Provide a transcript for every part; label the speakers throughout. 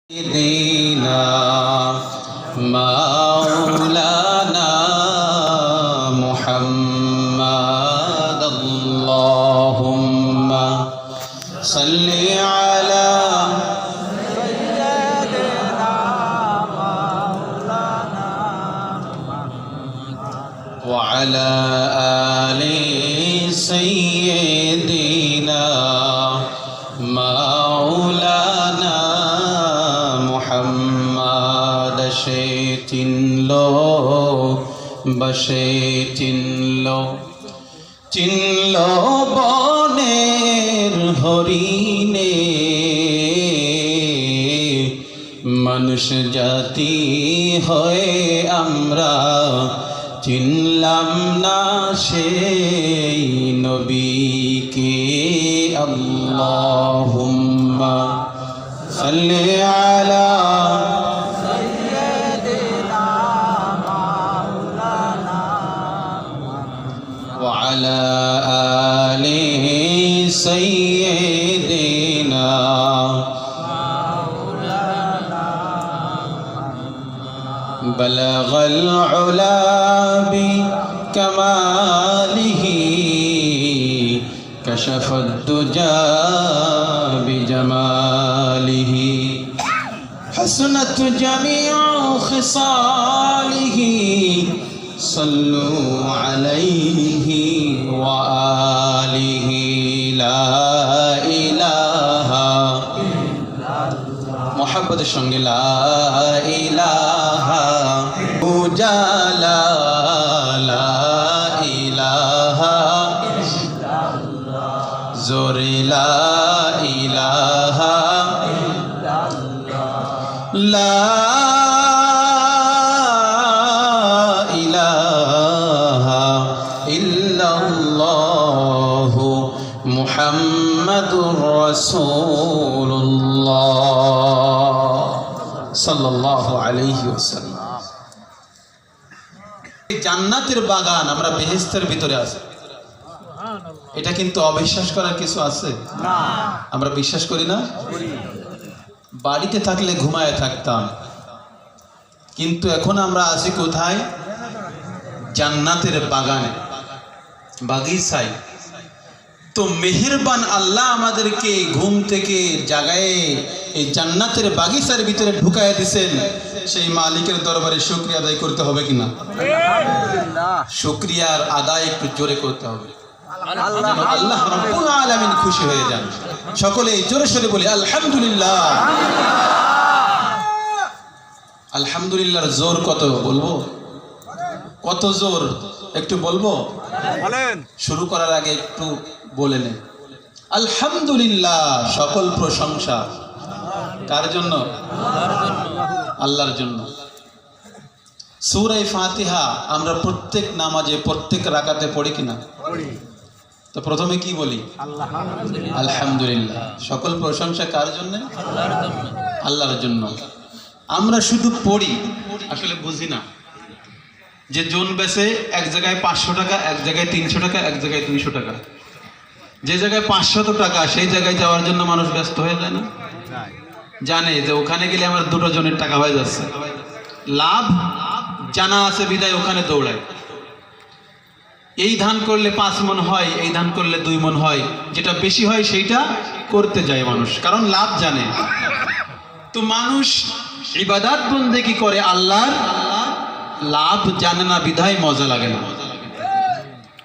Speaker 1: دينا مولانا محمد اللهم صل على سيدنا مولانا وعلى آل سيدنا مولانا محمد সে চিনল বনের হরিণে মানুষ জাতি হয়ে আমরা চিনলাম না সেই নবীকে আল্লাহুম্মা সাল্লি আলা وعلى آل سيدنا بلغ العلا بكماله كشف الدجى بجماله حسنت جميع خصاله صلوا عليه وآله لا إله محبت الشنگ لا إله جلا لا إله زور لا إله لا মুহাম্মাদুর রাসূলুল্লাহ সাল্লাল্লাহু আলাইহি ওয়াসাল্লাম। জান্নাতের বাগান, আমরা বেহেশতের ভিতরে আছি, এটা কিন্তু অবিশ্বাস করার কিছু আছে না? আমরা বিশ্বাস করি না? বাড়িতে থাকলে ঘুমায় থাকতাম, কিন্তু এখন আমরা আছি কোথায়? জান্নাতের বাগানে, বাগিচায়। তো মেহেরবান আল্লাহ আমাদেরকে ঘুম থেকে জাগায়ে এই জান্নাতের বাগিচার ভিতরে ঢুকায় দিয়েছেন। সেই মালিকের দরবারে শুকরিয়া আদায় করতে হবে কিনা? শুকরিয়ার আদায় একটু জোরে করতে হবে, আল্লাহ রাব্বুল আলামিন খুশি হয়ে যান। সকলে জোরে সোরে বলি আলহামদুলিল্লাহ। আলহামদুলিল্লাহর জোর কত বলবো? কত জোর একটু বলবো? শুরু করার আগে একটু বলে নেন আলহামদুলিল্লাহ। সকল প্রশংসা কার জন্য? আল্লাহর জন্য। সূরা ফাতিহা আমরা প্রত্যেক নামাজে প্রত্যেক রাকাতে পড়ি কিনা? তো প্রথমে কি বলি? আলহামদুলিল্লাহ। সকল প্রশংসা কার জন্য? আল্লাহর জন্য। আমরা শুধু পড়ি, আসলে বুঝি না যে জন বেচে এক জায়গায় 500 টাকা, এক জায়গায় 300 টাকা, এক জায়গায় 200 টাকা। যে জায়গায় 500 টাকা সেই জায়গায় যাওয়ার জন্য মানুষ ব্যস্ত হয়ে যায় না? জানে যে ওখানে গেলে আমার 2 জনের টাকা হয়ে যাচ্ছে, লাভ জানা আছে বিদায় ওখানে দৌড়ায়। এই ধান করলে 5 মণ হয়, এই ধান করলে 2 মণ হয়, যেটা বেশি হয় সেইটা করতে যায় মানুষ, কারণ লাভ জানে। তো মানুষ ইবাদত বন্দেগি করে আল্লাহর, লাভ জানে না বিধায় মজা লাগে না।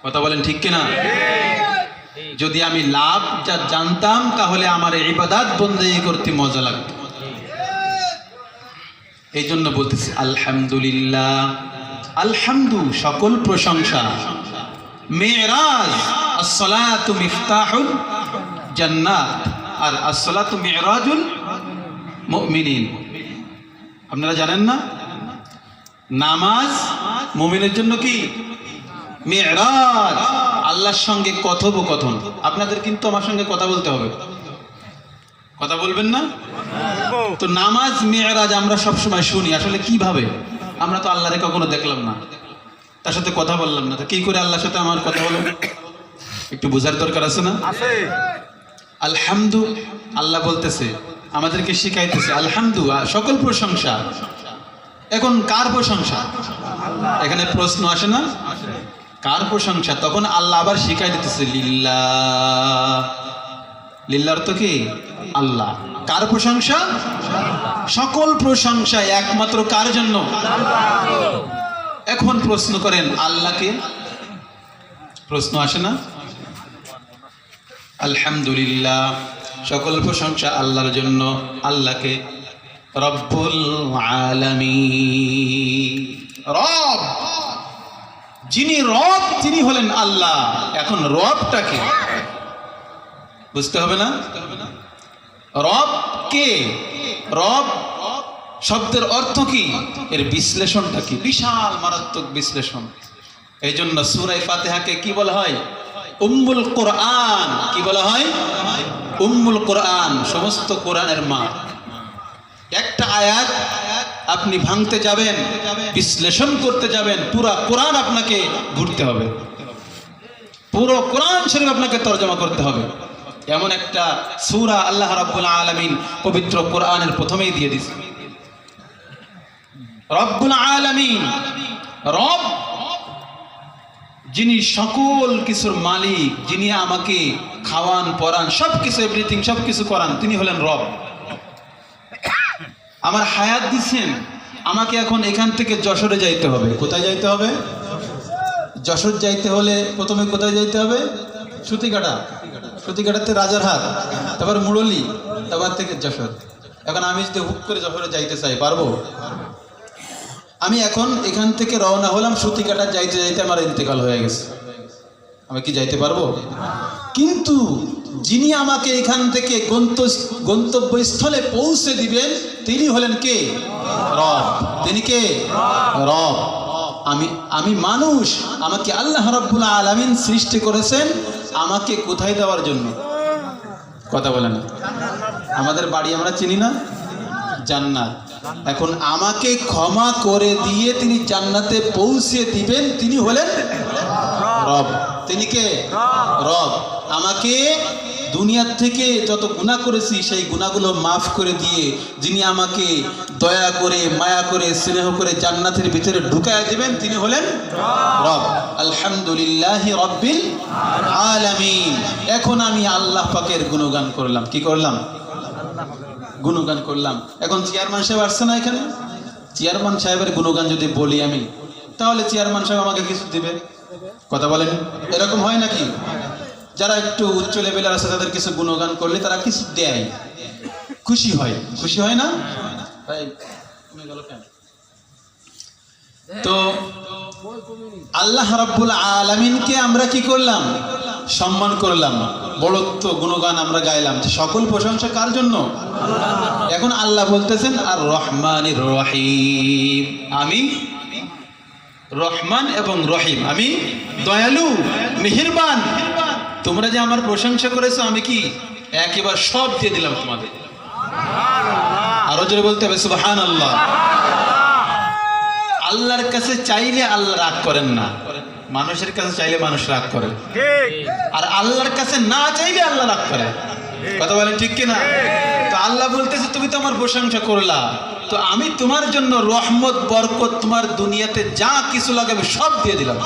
Speaker 1: কথা বলেন ঠিক কিনা? যদি আমি লাভ যা জানতাম তাহলে আমার ইবাদত বন্দেগি করতে মজা লাগতো। এই জন্য বলতেছি আলহামদুলিল্লাহ। আলহামদু সকল প্রশংসা। মিরাজ আসসালাতু মিফতাহুল জান্নাত, আর আসসালাতু মিরাজুল মুমিনিন। আপনারা জানেন না? নামাজ মুমিনের জন্য কি? মিরাজ, আল্লাহর সঙ্গে কথোপকথন। আপনাদের কিন্তু আমার সঙ্গে কথা বলতে হবে, কথা বলবেন না? তো নামাজ মিরাজ আমরা সব সময় শুনি, আসলে কিভাবে? আমরা তো আল্লাহরে কখনো দেখলাম না, তার সাথে কথা বললাম না, তো কি করে আল্লাহর সাথে আমার কথা হলো? একটু বোঝার দরকার আছে না? আলহামদু আল্লাহ বলতেছে আমাদেরকে শিখাইতেছে আলহামদুলিল্লাহ, সকল প্রশংসা। এখন কার প্রশংসা? এখানে প্রশ্ন আসে না? কার প্রশংসা? তখন আল্লাহ আবার শিখাই দিতেছে লিল্লাহ। লিল্লাহর তো কি? আল্লাহ। কার প্রশংসা? সকল প্রশংসা একমাত্র কার জন্য? এখন প্রশ্ন করেন আল্লাহকে, প্রশ্ন আসে না? আলহামদুলিল্লাহ, সকল প্রশংসা আল্লাহর জন্য। আল্লাহকে রব্বুল আলামিন, রব, যিনি রব তিনি হলেন আল্লাহ। এখন রবটাকে বুঝতে হবে না? রব কে? রব শব্দের অর্থ কি? এর বিশ্লেষণটা কি? বিশাল মারাত্মক বিশ্লেষণ। এই জন্য সূরা ফাতিহাকে কি বলা হয়? উম্মুল কোরআন। কি বলা হয়? উম্মুল কোরআন, সমস্ত কোরআনের মা। একটা আয়াত আপনি ভাঙতে যাবেন, বিশ্লেষণ করতে যাবেন, পুরো কোরআন আপনাকে ঘুরতে হবে, পুরো কোরআন শরীফ আপনাকে তরজমা করতে হবে। এমন একটা সূরা আল্লাহ রাব্বুল আলামিন পবিত্র কোরআনের প্রথমেই দিয়ে দিয়েছে। রব্বুল আলামিন, রব যিনি সকল কিছুর মালিক, যিনি আমাকে খাওয়ান পরান সবকিছু, এভরিথিং, সবকিছু করান, তিনি হলেন রব। আমার হায়াত দিচ্ছেন, আমাকে এখন এখান থেকে যশোরে যাইতে হবে। কোথায় যাইতে হবে? যশোর যাইতে হলে প্রথমে কোথায় যাইতে হবে? সুতিকাটা। সুতিকাটাতে রাজারহাট, তারপর মুরলী, তারপর থেকে যশোর। এখন আমি যদি হুক করে যশোরে যাইতে চাই, পারবো? আমি এখন এখান থেকে রওনা হলাম, সুতিকাটা যাইতে যাইতে আমার ইন্তেকাল হয়ে গেছে, আমি কি যাইতে পারবো? কিন্তু যিনি আমাকে এখান থেকে গন্তব্যস্থলে পৌঁছে দিবেন তিনি হলেন কে? রব। তিনি কে? রব। আমি মানুষ, আমাকে আল্লাহ রাব্বুল আলামিন সৃষ্টি করেছেন আমাকে কোথায় দেওয়ার জন্য? কথা বলেন। আমাদের বাড়ি আমরা চিনি না? জান্নাত। এখন আমাকে ক্ষমা করে দিয়ে তিনি জান্নাতে পৌঁছে দিবেন, তিনি হলেন রব। তিনি কে? রব। আমাকে দুনিয়ার থেকে যত গুনাহ করেছি সেই গুনাহগুলো মাফ করে দিয়ে যিনি আমাকে দয়া করে, মায়া করে, স্নেহ করে জান্নাতের ভিতরে ঢুকায় দিবেন তিনি হলেন রব। আলহামদুলিল্লাহি রাব্বিল আলামিন। এখন আমি আল্লাহ পাকের গুণগান করলাম। কি করলাম? গুণগান করলাম। এখন চেয়ারম্যান সাহেব আসছে না এখানে? চেয়ারম্যান সাহেবের গুণগান যদি বলি আমি, তাহলে চেয়ারম্যান সাহেব আমাকে কিছু দিবে। কথা বলেন, এরকম হয় নাকি? যারা একটু উচ্চ লেভেলের আছে তাদের কিছু গুণগান করলে তারা কিছু দেয়, খুশি হয়। খুশি হয় না? তো আল্লাহ রাব্বুল আলামিনকে আমরা কি করলাম? সম্মান করলাম, বড়ত্ব গুণগান আমরা গাইলাম। সকল প্রশংসা কার জন্য? এখন আল্লাহ বলতেছেন আর রহমানির রহিম, আমি রহমান এবং রহিম, আমি দয়ালু মেহেরবান। তোমরা যে আমার প্রশংসা করেছো আমি কি একেবারে সব দিয়ে দিলাম তোমাদের। আরো জোরে বলতে হবে সুবহানাল্লাহ। আল্লাহর কাছে চাইলে আল্লাহ রাগ করেন না, মানুষের কাছে চাইলে মানুষ রাগ করে, আর আল্লাহর কাছে না চাইলে আল্লাহ রাগ করে। কথা বলেন ঠিক কিনা? তো আল্লাহ বলতেছে তুমি তো আমার প্রশংসা করলা, তো আমি তোমার জন্য রহমত বরকত তোমার দুনিয়াতে যা কিছু লাগে আমি সব দিয়ে দিলাম।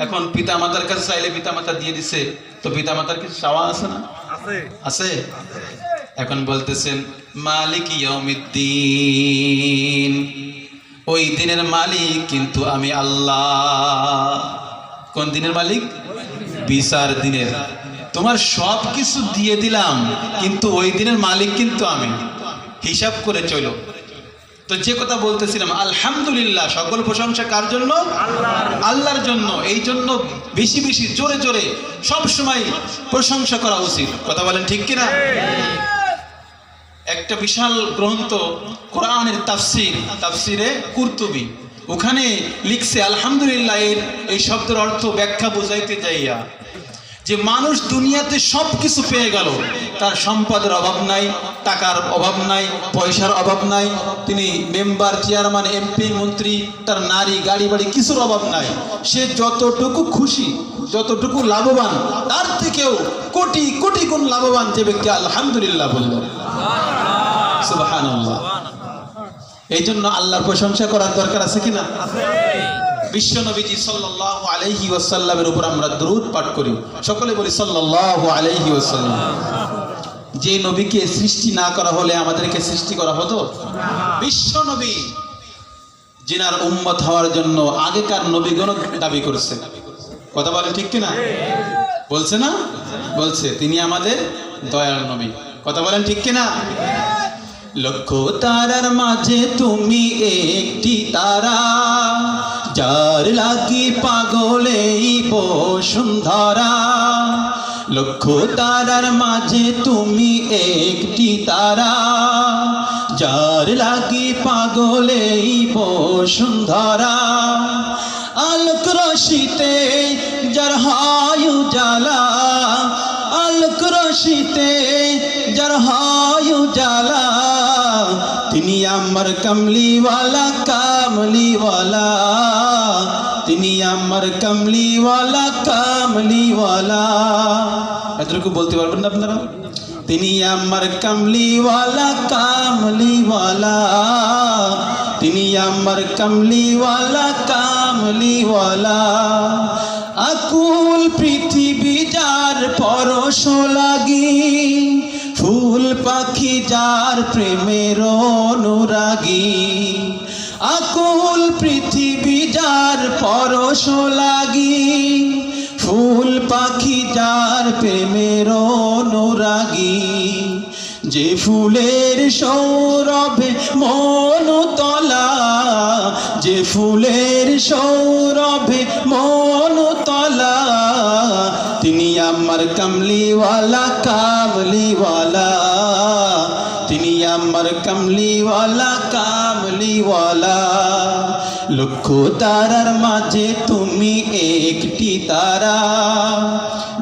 Speaker 1: এখন পিতা মাতার কাছে চাইলে পিতা মাতা দিয়ে দিছে, তো পিতা মাতার কিছু চাওয়া আছে না? আছে। এখন বলতেছেন মালিক ইয়াউমিদ্দিন, ওই দিনের মালিক কিন্তু আমি আল্লাহ। কোন দিনের মালিক? বিচার দিনের। তোমার সব কিছু দিয়ে দিলাম কিন্তু ওই দিনের মালিক কিন্তু আমি, হিসাব করে চলো। তো যে কথা বলতেছিলাম আলহামদুলিল্লাহ, সকল প্রশংসা কার জন্য? আল্লাহর জন্য। এই জন্য বেশি বেশি জোরে জোরে সব সময় প্রশংসা করা উচিত। কথা বলেন ঠিক কিনা? একটা বিশাল গ্রন্থ কোরআনের তাফসির, তাফসিরে কুরতুবী, ওখানে লিখছে আলহামদুলিল্লাহ এর এই শব্দের অর্থ ব্যাখ্যা বোঝাইতে যাইয়া যে মানুষ দুনিয়াতে সব কিছু পেয়ে গেল, তার সম্পদের অভাব নাই, টাকার অভাব নাই, পয়সার অভাব নাই, তিনি মেম্বার, চেয়ারম্যান, এমপি, মন্ত্রী, তার নারী, গাড়ি বাড়ি কিছুর অভাব নাই। সে যতটুকু খুশি, যতটুকু লাভবান, তার থেকেও কোটি কোটি গুণ লাভবান যে ব্যক্তি আলহামদুলিল্লাহ বলল, সুবহানাল্লাহ। এই জন্য আল্লাহর প্রশংসা করার দরকার আছে কিনা? বিশ্ব নবীজি সাল্লাল্লাহু আলাইহি ওয়াসাল্লামের উপর আমরা দরুদ পাঠ করি, সকলে বলি সাল্লাল্লাহু আলাইহি ওয়াসাল্লাম। যে নবীকে সৃষ্টি না করা হলে আমাদেরকে সৃষ্টি করা হতো? বিশ্ব নবী যিনার উম্মত হওয়ার জন্য আগেকার নবীগণ দাবি করেছে, কথা বলে ঠিক কিনা? বলছে না? বলছে তিনি আমাদের দয়ার নবী, কথা বলেন ঠিক কিনা? লক্ষ তারার মাঝে তুমি একটি তারা, যার লাগি পাগলে বসুন্ধরা। লক্ষ তারার মাঝে তুমি একটি তারা, যার লাগি পাগলে বসুন্ধরা। আলোক রশিতে যার হয় উজালা, আলোক রশিতে যার হয় উজালা। তিনি আমার কমলিওয়ালা, কামলিওয়ালা। তিনি আমার কমলিওয়ালা, কামলিওয়ালা। এতটুকু বলতে পারবেন না আপনারা? তিনি আমার কমলিওয়ালা, কামলিওয়ালা। তিনি আমার কমলিওয়ালা, কামলিওয়ালা। আকুল পৃথিবী যার পরশ লাগি, ফুল পাখি যার প্রেমের অনুরাগী। আকুল পৃথিবী যার পরশ লাগি, ফুল পাখি যার প্রেমের অনুরাগী। যে ফুলের সৌরভে মন তলা, যে ফুলের সৌরভে মন তলা। তিনি আমার কমলিওয়ালা, কামলিওয়ালা। তিনি আমার কমলিওয়ালা, কামলিওয়ালা। লক্ষ তারার মাঝে তুমি একটি তারা,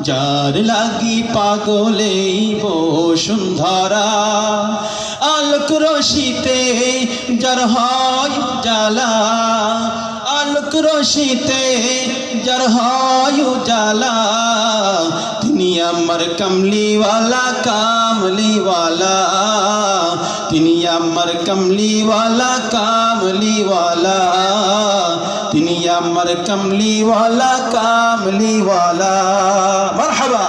Speaker 1: যার লাগি পাগলে বসুন্ধরা। আলোক রশিতে যার হয় জ্বালা, আলোক রশিতে যার হয় উজালা। তিনি আমার কমলিওয়ালা, কামলিওয়ালা। তিনি আমার কমলিওয়ালা, কামলিওয়ালা। তিনি আমার কমলিওয়ালা, কামলিওয়ালা। মারহাবা।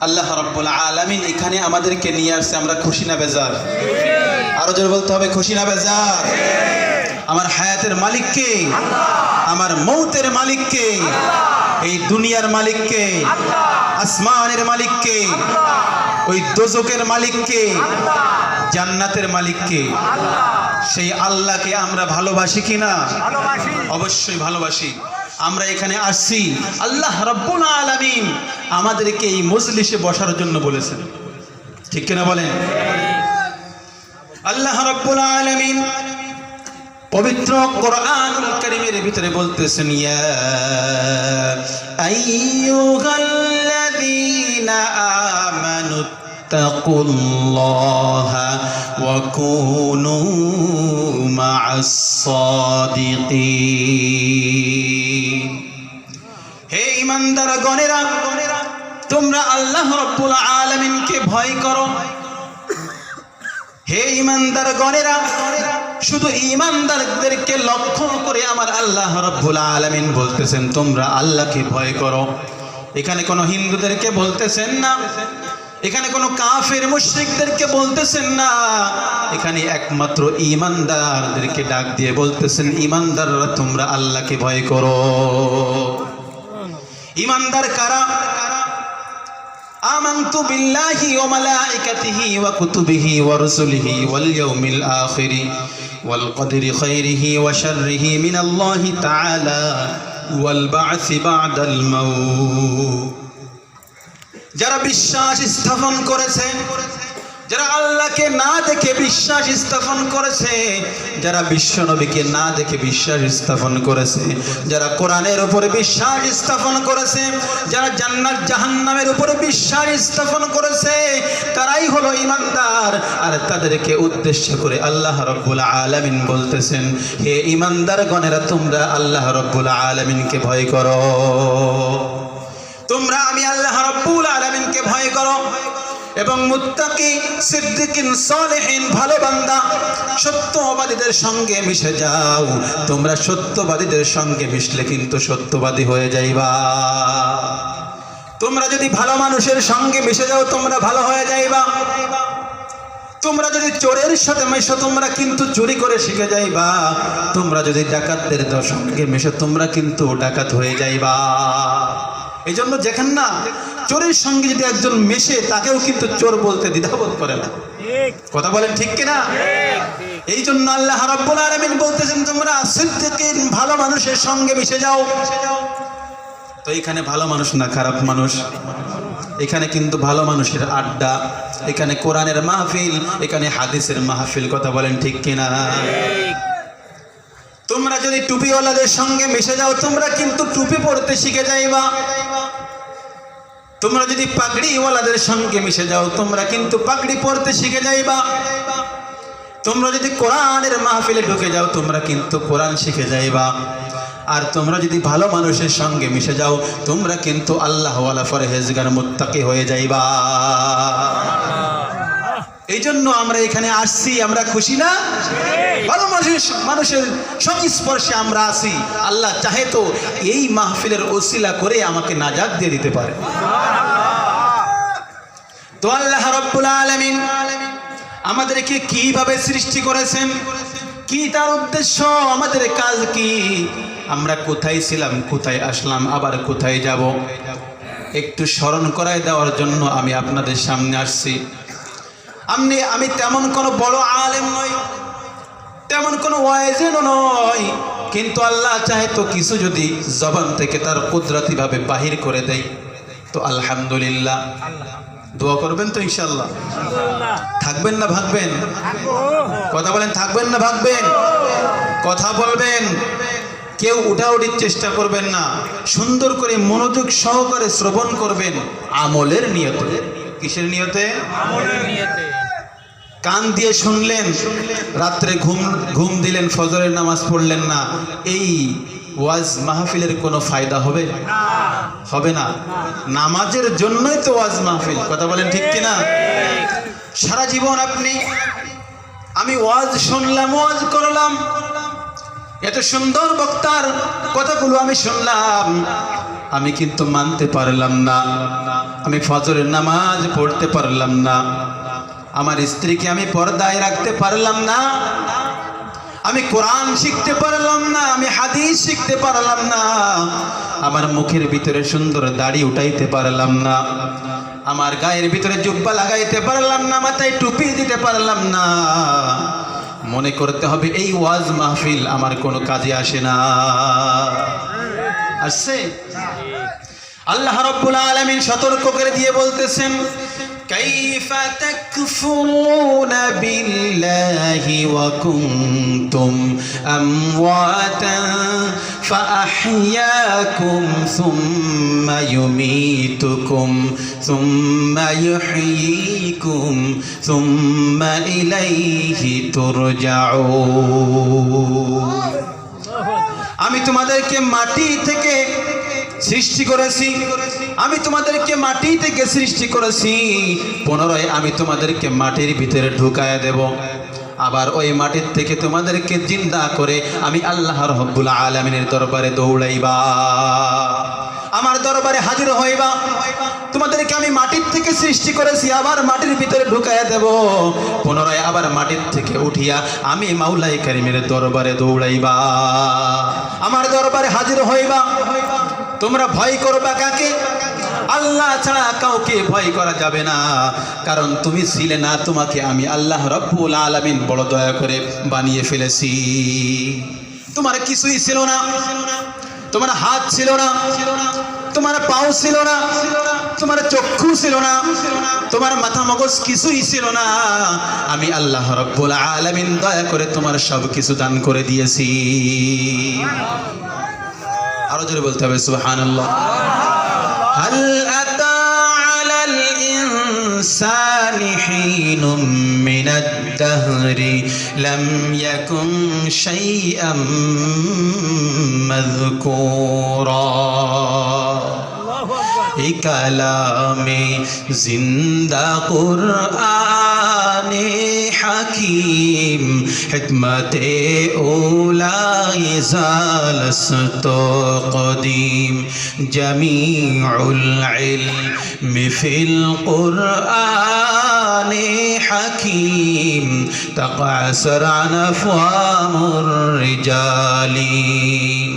Speaker 1: আল্লাহ রাব্বুল আলামিন এখানে আমাদেরকে নিয়ে আসছে, আমরা খুশি না বেজার? আরো জোরে বলতে হবে, খুশি না বেজার? আমার হায়াতের মালিক কে? আমার মৌতের মালিক কে? এই দুনিয়ার মালিক কে? আসমানের মালিক কে? ওই দোজকের মালিক কে? জান্নাতের মালিক কে? সেই আল্লাহকে আমরা ভালোবাসি কিনা? অবশ্যই ভালোবাসি। আমরা এখানে আসছি, আল্লাহ রাব্বুল আলামিন আমাদেরকে এই মজলিসে বসার জন্য বলেছেন, ঠিক কিনা বলেন? আল্লাহ রাব্বুল আলামিন পবিত্র কোরআনুল কারীমের ভিতরে বলতেছেন, ইয়া আইয়ুহাল্লাযীনা আমানু তাকুল্লাহা ওয়া কুনু মা'আস সাদিকিন। হে ঈমানদারগণেরা, তোমরা আল্লাহ রাব্বুল আলামিনকে ভয় করো। হে ঈমানদারগণেরা, শুধু ঈমানদারদেরকে লক্ষ্য করে আমার আল্লাহ রাব্বুল আলামিন বলতেছেন তোমরা আল্লাহকে ভয় করো। এখানে কোনো হিন্দুদেরকে বলতেছেন না, এখানে কোনো কাফের মুশরিকদেরকে বলতেছেন না, এখানে একমাত্র ঈমানদারদেরকে ডাক দিয়ে বলতেছেন, ঈমানদাররা তোমরা আল্লাহকে ভয় করো। ঈমানদার কারা? আমানতু বিল্লাহি ওয়া মালাইকাতিহি ওয়া কুতুবিহি ওয়া রুসুলিহি ওয়াল ইয়াউমিল আখিরি ওয়াল কদরি খাইরিহি ওয়া শাররিহি মিনাল্লাহি তাআলা ওয়াল বা'সি বা'দাল মাউত। যারা বিশ্বাস স্থাপন করেছে যারা আল্লাহকে না দেখে বিশ্বাস স্থাপন করেছে, যারা বিশ্ব নবীকে না দেখে বিশ্বাস স্থাপন করেছে, যারা কোরআনের উপরে বিশ্বাস স্থাপন করেছে, যারা জান্নাত জাহান্নামের উপরে বিশ্বাস স্থাপন করেছে, তারাই হলো ঈমানদার। আর তাদেরকে উদ্দেশ্য করে আল্লাহ রাব্বুল আলামিন বলতেছেন, হে ঈমানদারগণেরা, তোমরা আল্লাহ রাব্বুল আলামিনকে ভয় করো, তোমরা আমি আল্লাহ রাব্বুল আলামিনকে ভয় করো। এবং মুত্তাকি, সিদ্দিকিন, সালেহিন, ভালো বান্দা, সত্যবাদীদের সঙ্গে মিশে যাও। তোমরা সত্যবাদীদের সঙ্গে মিশলে কিন্তু সত্যবাদী হয়ে যাইবা। তোমরা যদি ভালো মানুষের সঙ্গে মিশে যাও, তোমরা ভালো হয়ে যাইবা। তোমরা যদি চোরের সাথে মেশো, তোমরা কিন্তু চুরি করে শিখে যাইবা। তোমরা যদি ডাকাতদের সঙ্গে মেশো, তোমরা কিন্তু ডাকাত হয়ে যাইবা। এই জন্য দেখেন না, চোরের সঙ্গে যদি একজন মেশে, তাকেও কিন্তু চোর বলতে দ্বিধাবোধ করে না। কথা বলেন ঠিক কিনা? এই জন্য আল্লাহ রাব্বুল আলামিন বলতেছেন, তোমরা সিদ্দিকিন, ভালো মানুষের সঙ্গে মিশে যাও। তো এখানে ভালো মানুষ না খারাপ মানুষ, এখানে কিন্তু ভালো মানুষের আড্ডা, এখানে কোরআনের মাহফিল, এখানে হাদিসের মাহফিল। কথা বলেন ঠিক কিনা? তোমরা যদি টুপিওয়ালাদের সঙ্গে মিশে যাও, তোমরা কিন্তু টুপি পরতে শিখে যাইবা। তোমরা যদি পাগড়িওয়ালাদের সঙ্গে মিশে যাও, তোমরা কিন্তু পাগড়ি পরতে শিখে যাইবা। তোমরা যদি কোরআনের মাহফিলে ঢুকে যাও, তোমরা কিন্তু কোরআন শিখে যাইবা। আর তোমরা যদি ভালো মানুষের সঙ্গে মিশে যাও, তোমরা কিন্তু আল্লাহওয়ালা পরহেজগার মুত্তাকি হয়ে যাইবা। এই জন্য আমরা এখানে আসছি, আমরা খুশি না? ভালো মানুষের সংস্পর্শে আমরা আসি। আল্লাহ চাহে তো এই মাহফিলের ওসিলা করে আমাকে নাজাত দিয়ে দিতে পারে। তো আল্লাহ রাব্বুল আলামিন আমাদেরকে কিভাবে সৃষ্টি করেছেন, কি তার উদ্দেশ্য, আমাদের কাজ কি, আমরা কোথায় ছিলাম, কোথায় আসলাম, আবার কোথায় যাব, একটু স্মরণ করায় দেওয়ার জন্য আমি আপনাদের সামনে আসছি। আমি তেমন কোনো বড় আলেম নই, তেমন কোনো ওয়াইজও নয়, কিন্তু আল্লাহ চাহে তো কিছু যদি জবান থেকে তার কুদরতি ভাবে বাহির করে দেয়, তো আলহামদুলিল্লাহ। দোয়া করবেন তো ইনশাআল্লাহ? থাকবেন না ভাগবেন? কথা বলেন, থাকবেন না ভাগবেন? কথা বলবেন, কেউ উঠাউঠির চেষ্টা করবেন না, সুন্দর করে মনোযোগ সহকারে শ্রবণ করবেন, আমলের নিয়তে। কিসের নিয়তে? আমলের নিয়তে। কান দিয়ে শুনলেন, রাত্রে ঘুম দিলেন, ফজরের নামাজ পড়লেন না, এই ওয়াজ মাহফিলের কোনো ফায়দা হবে? হবে না। নামাজের জন্যই তো ওয়াজ মাহফিল। কথা বলেন ঠিক কিনা? সারা জীবন আমি ওয়াজ শুনলাম, ওয়াজ করলাম, এত সুন্দর বক্তার কথাগুলো আমি শুনলাম, আমি কিন্তু মানতে পারলাম না, আমি ফজরের নামাজ পড়তে পারলাম না, আমার স্ত্রীকে আমি পর্দায় রাখতে পারলাম না, আমি কোরআন শিখতে পারলাম না, আমি হাদিস শিখতে পারলাম না, আমার মুখের ভিতরে সুন্দর দাড়ি উঠাইতে পারলাম না, আমার গায়ের ভিতরে জুব্বা লাগাইতে পারলাম না, মাথায় টুপি দিতে পারলাম না। মনে করতে হবে এই ওয়াজ মাহফিল আমার কোনো কাজে আসে না। আসছে? আল্লাহ রাব্বুল আলামিন সতর্ক করে দিয়ে বলতেছেন, কাইফা তাকফুরুনা বিল্লাহি ওয়া কুনতুম আমওয়াতান ফাআহইয়াকুম সুম্মা ইউমীতুকুম সুম্মা ইউহয়ীকুম সুম্মা ইলাইহি তুরজাউন। আমি তোমাদেরকে মাটি থেকে সৃষ্টি করেছি, আমি তোমাদেরকে মাটি থেকে সৃষ্টি করেছি, পুনরায় আমি তোমাদেরকে মাটির ভিতরে ঢুকায় দেব, আবার ওই মাটির থেকে তোমাদেরকে জিন্দা করে আমি আল্লাহ রাব্বুল আলামিনের দরবারে দৌড়াইবা, আমার দরবারে হাজির হইবা। তোমাদেরকে আমি মাটির থেকে সৃষ্টি করেছি, আবার মাটির ভিতরে ঢুকাইয়া দেব, পুনরায় আবার মাটির থেকে উঠিয়া আমি মাওলাই কারীমের দরবারে দৌড়াইবা, আমার দরবারে হাজির হইবা। তোমরা ভয় করবা কাকে? আল্লাহ ছাড়া কাউকে ভয় করা যাবে না, কারণ তুমি ছিলে না, তোমাকে আমি আল্লাহ রাব্বুল আলামিন বড় দয়া করে বানিয়ে ফেলেছি। তোমার কিছুই ছিল না, তোমার হাত ছিল না, তোমার পাও ছিল না, তোমার চক্ষু ছিল না, তোমার মাথা মগজ কিছুই ছিল না, আমি আল্লাহ রাব্বুল আলামিন দয়া করে তোমার সব কিছু দান করে দিয়েছি। আরো জোরে বলতে হবে সুবহানাল্লাহ। হাল আতা আলাল ইনসানি হিনুম মিনাদ দাহরি লাম ইয়াকুন শাইআম মাযকুরা। এই কালামে জিন্দা কুরআনে হাকিম হিকমতে ওলাই জালসত কদিম জামিউল ইলমি ফিল কুরআনে হাকিম তাকাসর আন আফওয়ামুর রিজালিন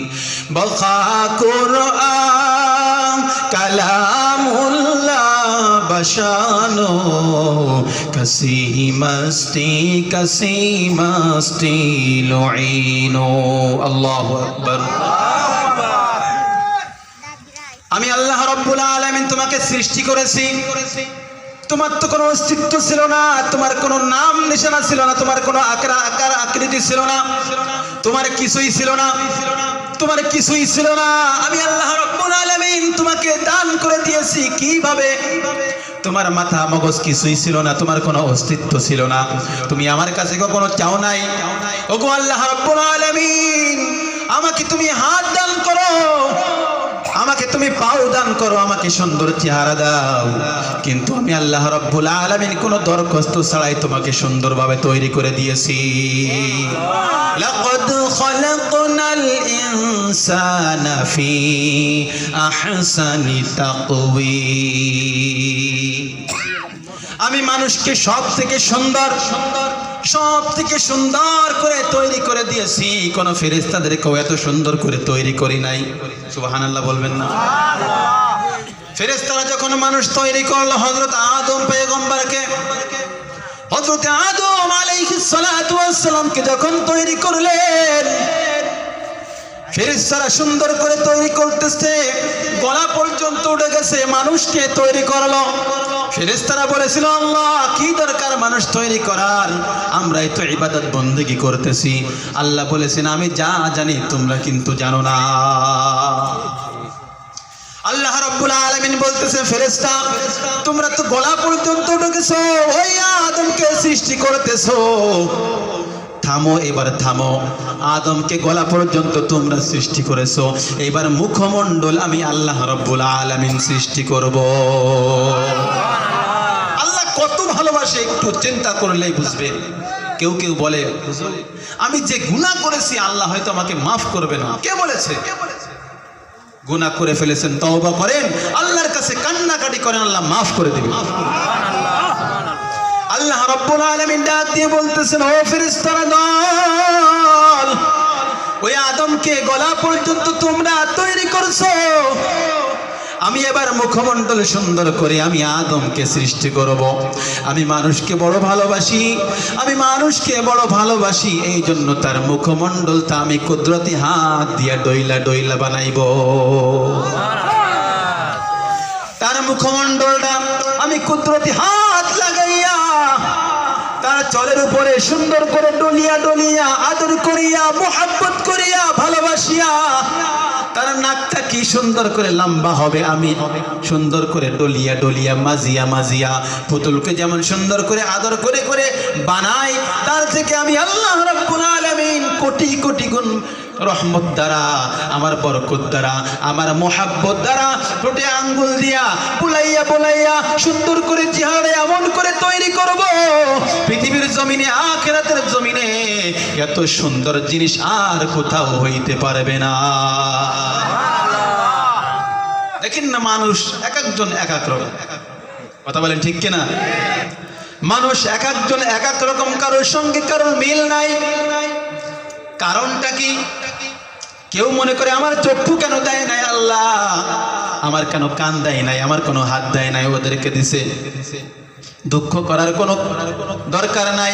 Speaker 1: বখা কুরআন কালামুল্লাহ বশানো কসি মস্তি লুইনো। আল্লাহু আকবার। আমি আল্লাহ রাব্বুল আলামিন তোমাকে সৃষ্টি করেছি, তোমার তো কোনো অস্তিত্ব ছিল না, তোমার কোনো নাম নিশানা ছিল না, তোমার কোনো আকার আকৃতি ছিল না, তোমার কিছুই ছিল না, তোমার কিছুই ছিল না। আমি আল্লাহ রাব্বুল আলামিন তোমাকে দান করে দিয়েছি। কিভাবে? তোমার মাথা মগজ কিছুই ছিল না, তোমার কোনো অস্তিত্ব ছিল না, তুমি আমার কাছে কখনো চাও নাই। ওগো আল্লাহ রাব্বুল আলামিন, আমাকে তুমি হাত দান করো, আমাকে তুমি পাও দান করো, আমাকে সুন্দর চেহারা দাও, কিন্তু আমি আল্লাহ রাব্বুল আলামিন কোনো দরখাস্ত ছাড়াই তোমাকে সুন্দরভাবে তৈরি করে দিয়েছি। লাকাদ খালাকনাল ইনসানা ফি আহসানি তাকওয়িম। আমি মানুষকে সব থেকে সুন্দর করে তৈরি করে দিয়েছি। কোন ফেরেশতাদেরকেও এত সুন্দর করে তৈরি করি নাই। সুবহানাল্লাহ বলবেন না? ফেরেশতারা যখন মানুষ তৈরি করলো, হযরত আদম পয়গম্বরকে, হযরত আদম আলাইহিস সালাতু ওয়াস সালামকে যখন তৈরি করলেন, ফেরেশতারা সুন্দর করে তৈরি করতেছে, গলা পর্যন্ত উঠে গেছে, মানুষকে তৈরি করলো। ফেরেশতারা বলেছিল, আল্লাহ কি দরকার মানুষ তৈরি করার, আমরাই তো ইবাদত বন্দেগী করতেছি। আল্লাহ বলেছেন, আমি যা জানি তোমরা কিন্তু জানো না। আল্লাহ রাব্বুল আলামিন বলতেছে, ফেরেশতা তোমরা তো গলা পর্যন্ত উঠে গেছো, ওই আদমকে সৃষ্টি করতেছো, থামো, এবার থামো। আদমকে গলা পর্যন্ত তোমরা সৃষ্টি করেছো, এবার মুখমণ্ডল আমি আল্লাহ রাব্বুল আলামিন সৃষ্টি করব। আল্লাহ কত ভালোবাসে একটু চিন্তা করলেই বুঝবেন। কেউ কেউ বলে, আমি যে গুনাহ করেছি আল্লাহ হয়তো আমাকে মাফ করবে না। কে বলেছে? গুনাহ করে ফেলেছেন, তওবা করেন, আল্লাহর কাছে কান্নাকাটি করেন, আল্লাহ মাফ করে দেবে। আল্লাহ রাব্বুল আলামিন ডাক দিয়ে বলতেছেন, ও ফেরেশতারা দল, ওই আদমকে গলা পর্যন্ত তোমরা তৈরি করছো, আমি এবার মুখমণ্ডল সুন্দর করে আমি আদমকে সৃষ্টি করব। আমি মানুষকে বড় ভালোবাসি, এই জন্য তার মুখমণ্ডলটা আমি কুদরতি হাত দিয়ে ডইলা বানাইব। তার মুখমণ্ডলটা আমি কুদরতি হাত লাগাইয়া তার চলের উপরে সুন্দর করে ডলিয়া আদর করিয়া মোহাব্বত করিয়া ভালোবাসিয়া, তার নাকটা কি সুন্দর করে লম্বা হবে, আমি সুন্দর করে ডলিয়া মাজিয়া পুতুলকে যেমন সুন্দর করে আদর করে বানাই, তার থেকে আমি আল্লাহ রাব্বুল আলামিন কোটি গুণ রহমত দ্বারা, আমার বরকত দ্বারা, আমার মোহাব্বত দ্বারা ঠোঁটে আঙ্গুল দিয়া বুলাইয়া সুন্দর করে চেহারা এমন করে তৈরি করব, পৃথিবীর জমিনে আখিরাতের জমিনে এত সুন্দর জিনিস আর কোথাও হইতে পারবে না। দেখেন না, মানুষ এক একজন এক এক রকম, কথা বলেন ঠিক কিনা? মানুষ এক একজন এক এক রকম, কারোর সঙ্গে কারোর মিল নাই। কারণটা কি? কেউ মনে করে আমার চক্ষু কেন দেয় নাই আল্লাহ, আমার কেন কান দেয় নাই, আমার কোনো হাত দেয় নাই, ওদেরকে দিছে। দুঃখ করার কোনো দরকার নাই।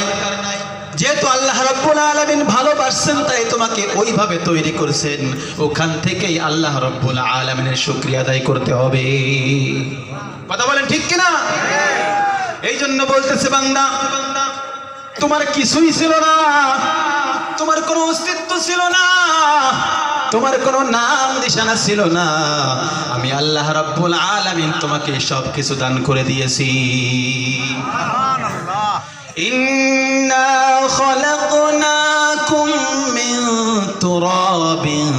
Speaker 2: যেহেতু আল্লাহ রাব্বুল আলামিন ভালোবাসছেন তাই তোমাকে ওইভাবে তৈরি করেছেন, ওখান থেকেই আল্লাহ রাব্বুল আলামিনের শুকরিয়া আদায় করতে হবে। কথা বলেন ঠিক কিনা? এই জন্য বলতেছে বান্দা, তোমার কিছুই ছিল না, তোমার কোনো অস্তিত্ব ছিল না, তোমার কোনো নাম নিশানা ছিল না, আমি আল্লাহ রাব্বুল আলামিন তোমাকে সব কিছু দান করে দিয়েছি। ইন্না খলাকনাকুম মিন তুরাবিন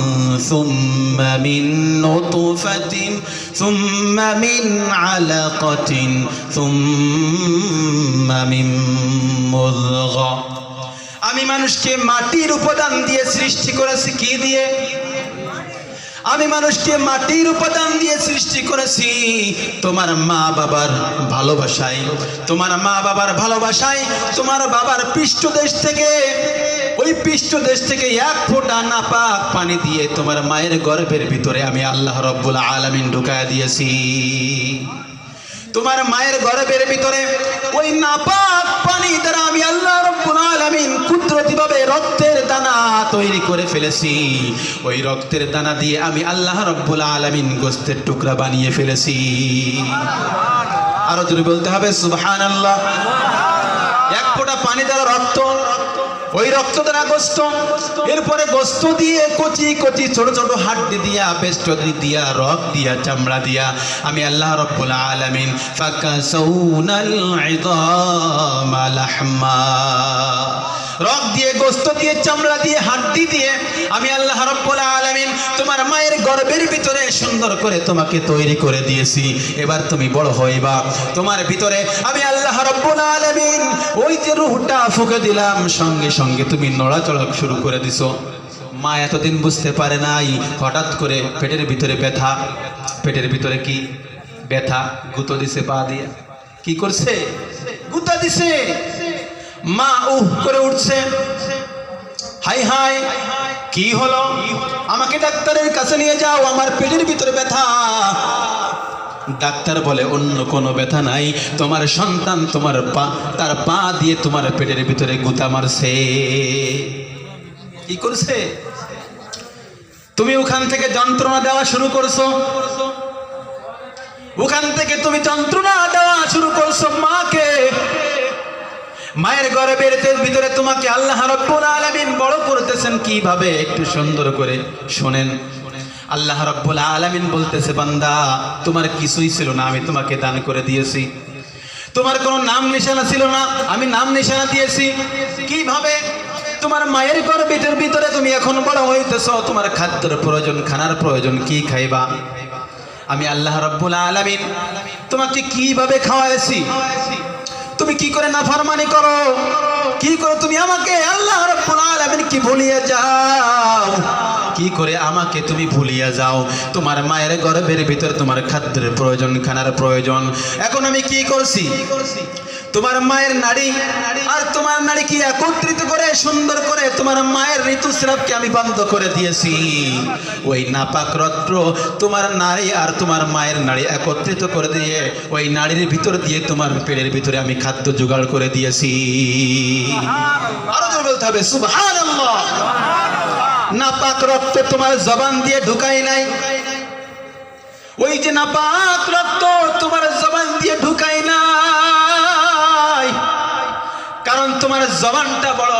Speaker 2: সুম্মা মিন নুতফাতিন সুম্মা মিন আলাকাতিন সুম্মা মিন মুযগা। আমি মানুষকে মাটির উপাদান দিয়ে সৃষ্টি করেছি। কি দিয়ে? আমি মানুষকে মাটির উপাদান দিয়ে সৃষ্টি করেছি তোমার মা বাবার ভালোবাসায়। তোমার মা বাবার ভালোবাসায় তোমার বাবার পৃষ্ঠদেশ থেকে, ওই পৃষ্ঠদেশ থেকে এক ফোঁটা নাপাক পানি দিয়ে তোমার মায়ের গর্ভের ভিতরে আমি আল্লাহ রাব্বুল আলামিন ঢুকায় দিয়েছি। তোমার মায়ের গর্ভের ভিতরে ওই নাপাক পানি দ্বারা আমি আল্লাহ রাব্বুল আলামিন কুদরতিভাবে রক্তের দানা তৈরি করে ফেলেছি। ওই রক্তের দানা দিয়ে আমি আল্লাহ রাব্বুল আলামিন গোশতের টুকরা বানিয়ে ফেলেছি। আরো জোরে বলতে হবে সুবহানাল্লাহ। এক ফোঁটা পানি দ্বারা রক্ত, ওই রক্ত দ্বারা গোশত, এরপরে গোশত দিয়ে কচি কচি ছোট ছোট হাড্ডি দিয়া, পেস্ট দিয়া, রক দিয়া, চামড়া দিয়া আমি আল্লাহ রাব্বুল আলামিন ফাকাসাউনাল ইযামা লাহমা, রক দিয়ে, গোশত দিয়ে, চামড়া দিয়ে, হাড্ডি দিয়ে আমি আল্লাহ রাব্বুল আলামিন তোমার মায়ের গর্ভের ভিতরে সুন্দর করে তোমাকে তৈরি করে দিয়েছি। এবার তুমি বড় হইবা, তোমার ভিতরে আমি আল্লাহ রাব্বুল আলামিন ওই যে রূহটা ফুঁকে দিলাম, সঙ্গে সঙ্গে তুমি নড়াচড়া শুরু করে দিছো। মা এতদিন বুঝতে পারে নাই, হঠাৎ করে পেটের ভিতরে ব্যথা, পেটের ভিতরে কি ব্যথা, গুঁতো দিছে পা দিয়ে। কি করছে? গুঁতা দিছে। মা উহ করে উঠছে, হাই হাই কি হলো, আমাকে ডাক্তারের কাছে নিয়ে যাও, আমার পেটের ভিতরে ব্যথা। ডাক্তার বলে অন্য কোনো ব্যথা নাই, তোমার সন্তান তোমার পা, তার পা দিয়ে তোমার পেটের ভিতরে গুঁতা মারছে। কি করছে? তুমি ওখান থেকে যন্ত্রণা দেওয়া শুরু করছো, ওখান থেকে তুমি যন্ত্রণা দেওয়া শুরু করছো মাকে। মায়ের গর্ভের ভিতরে তোমাকে আল্লাহ রাব্বুল আলামিন বড় করতেছেন কিভাবে, একটু সুন্দর করে শোনেন। আল্লাহ রাব্বুল আলামিন বলতেছে, বান্দা তোমার কিছুই ছিল না, আমি তোমাকে দান করে দিয়েছি। তোমার কোনো নাম নিশানা ছিল না, আমি নাম নিশানা দিয়েছি। কিভাবে? তোমার মায়ের গর্ভের ভিতরে তুমি এখন বড় হইতেছ, তোমার খাদ্যের প্রয়োজন, খানার প্রয়োজন, কি খাইবা? আমি আল্লাহ রাব্বুল আলামিন তোমাকে কিভাবে খাওয়াইছি। তুমি কি করে নাফরমানি করো, কি করে তুমি আমাকে আল্লাহ রাব্বুল আলামিন কি ভুলিয়ে যাও, কি করে আমাকে তুমি ভুলিয়ে যাও। তোমার মায়ের গর্ভের ভিতরে তোমার খাদ্যের প্রয়োজন, খানার প্রয়োজন। এখন আমি কি করছি? তোমার মায়ের নাড়ি আর তোমার নাড়ি কি একত্রিত করে সুন্দর করে তোমার মায়ের ঋতুস্রাবকে আমি বন্ধ করে দিয়েছি। ওই নাপাক রক্ত তোমার নাড়ি আর তোমার মায়ের নাড়ি একত্রিত করে দিয়ে ওই নাড়ির ভিতর দিয়ে তোমার পেটের ভিতরে আমি খাদ্য জোগাড় করে দিয়েছি। আরো জোরে বলতে হবে সুবহানাল্লাহ। নাপাক রক্ত তোমার জবান দিয়ে ঢুকাই নাই, ওই যে নাপাক রক্ত তোমার জবান দিয়ে ঢুকাই নাই, কারণ তোমার জবানটা বড়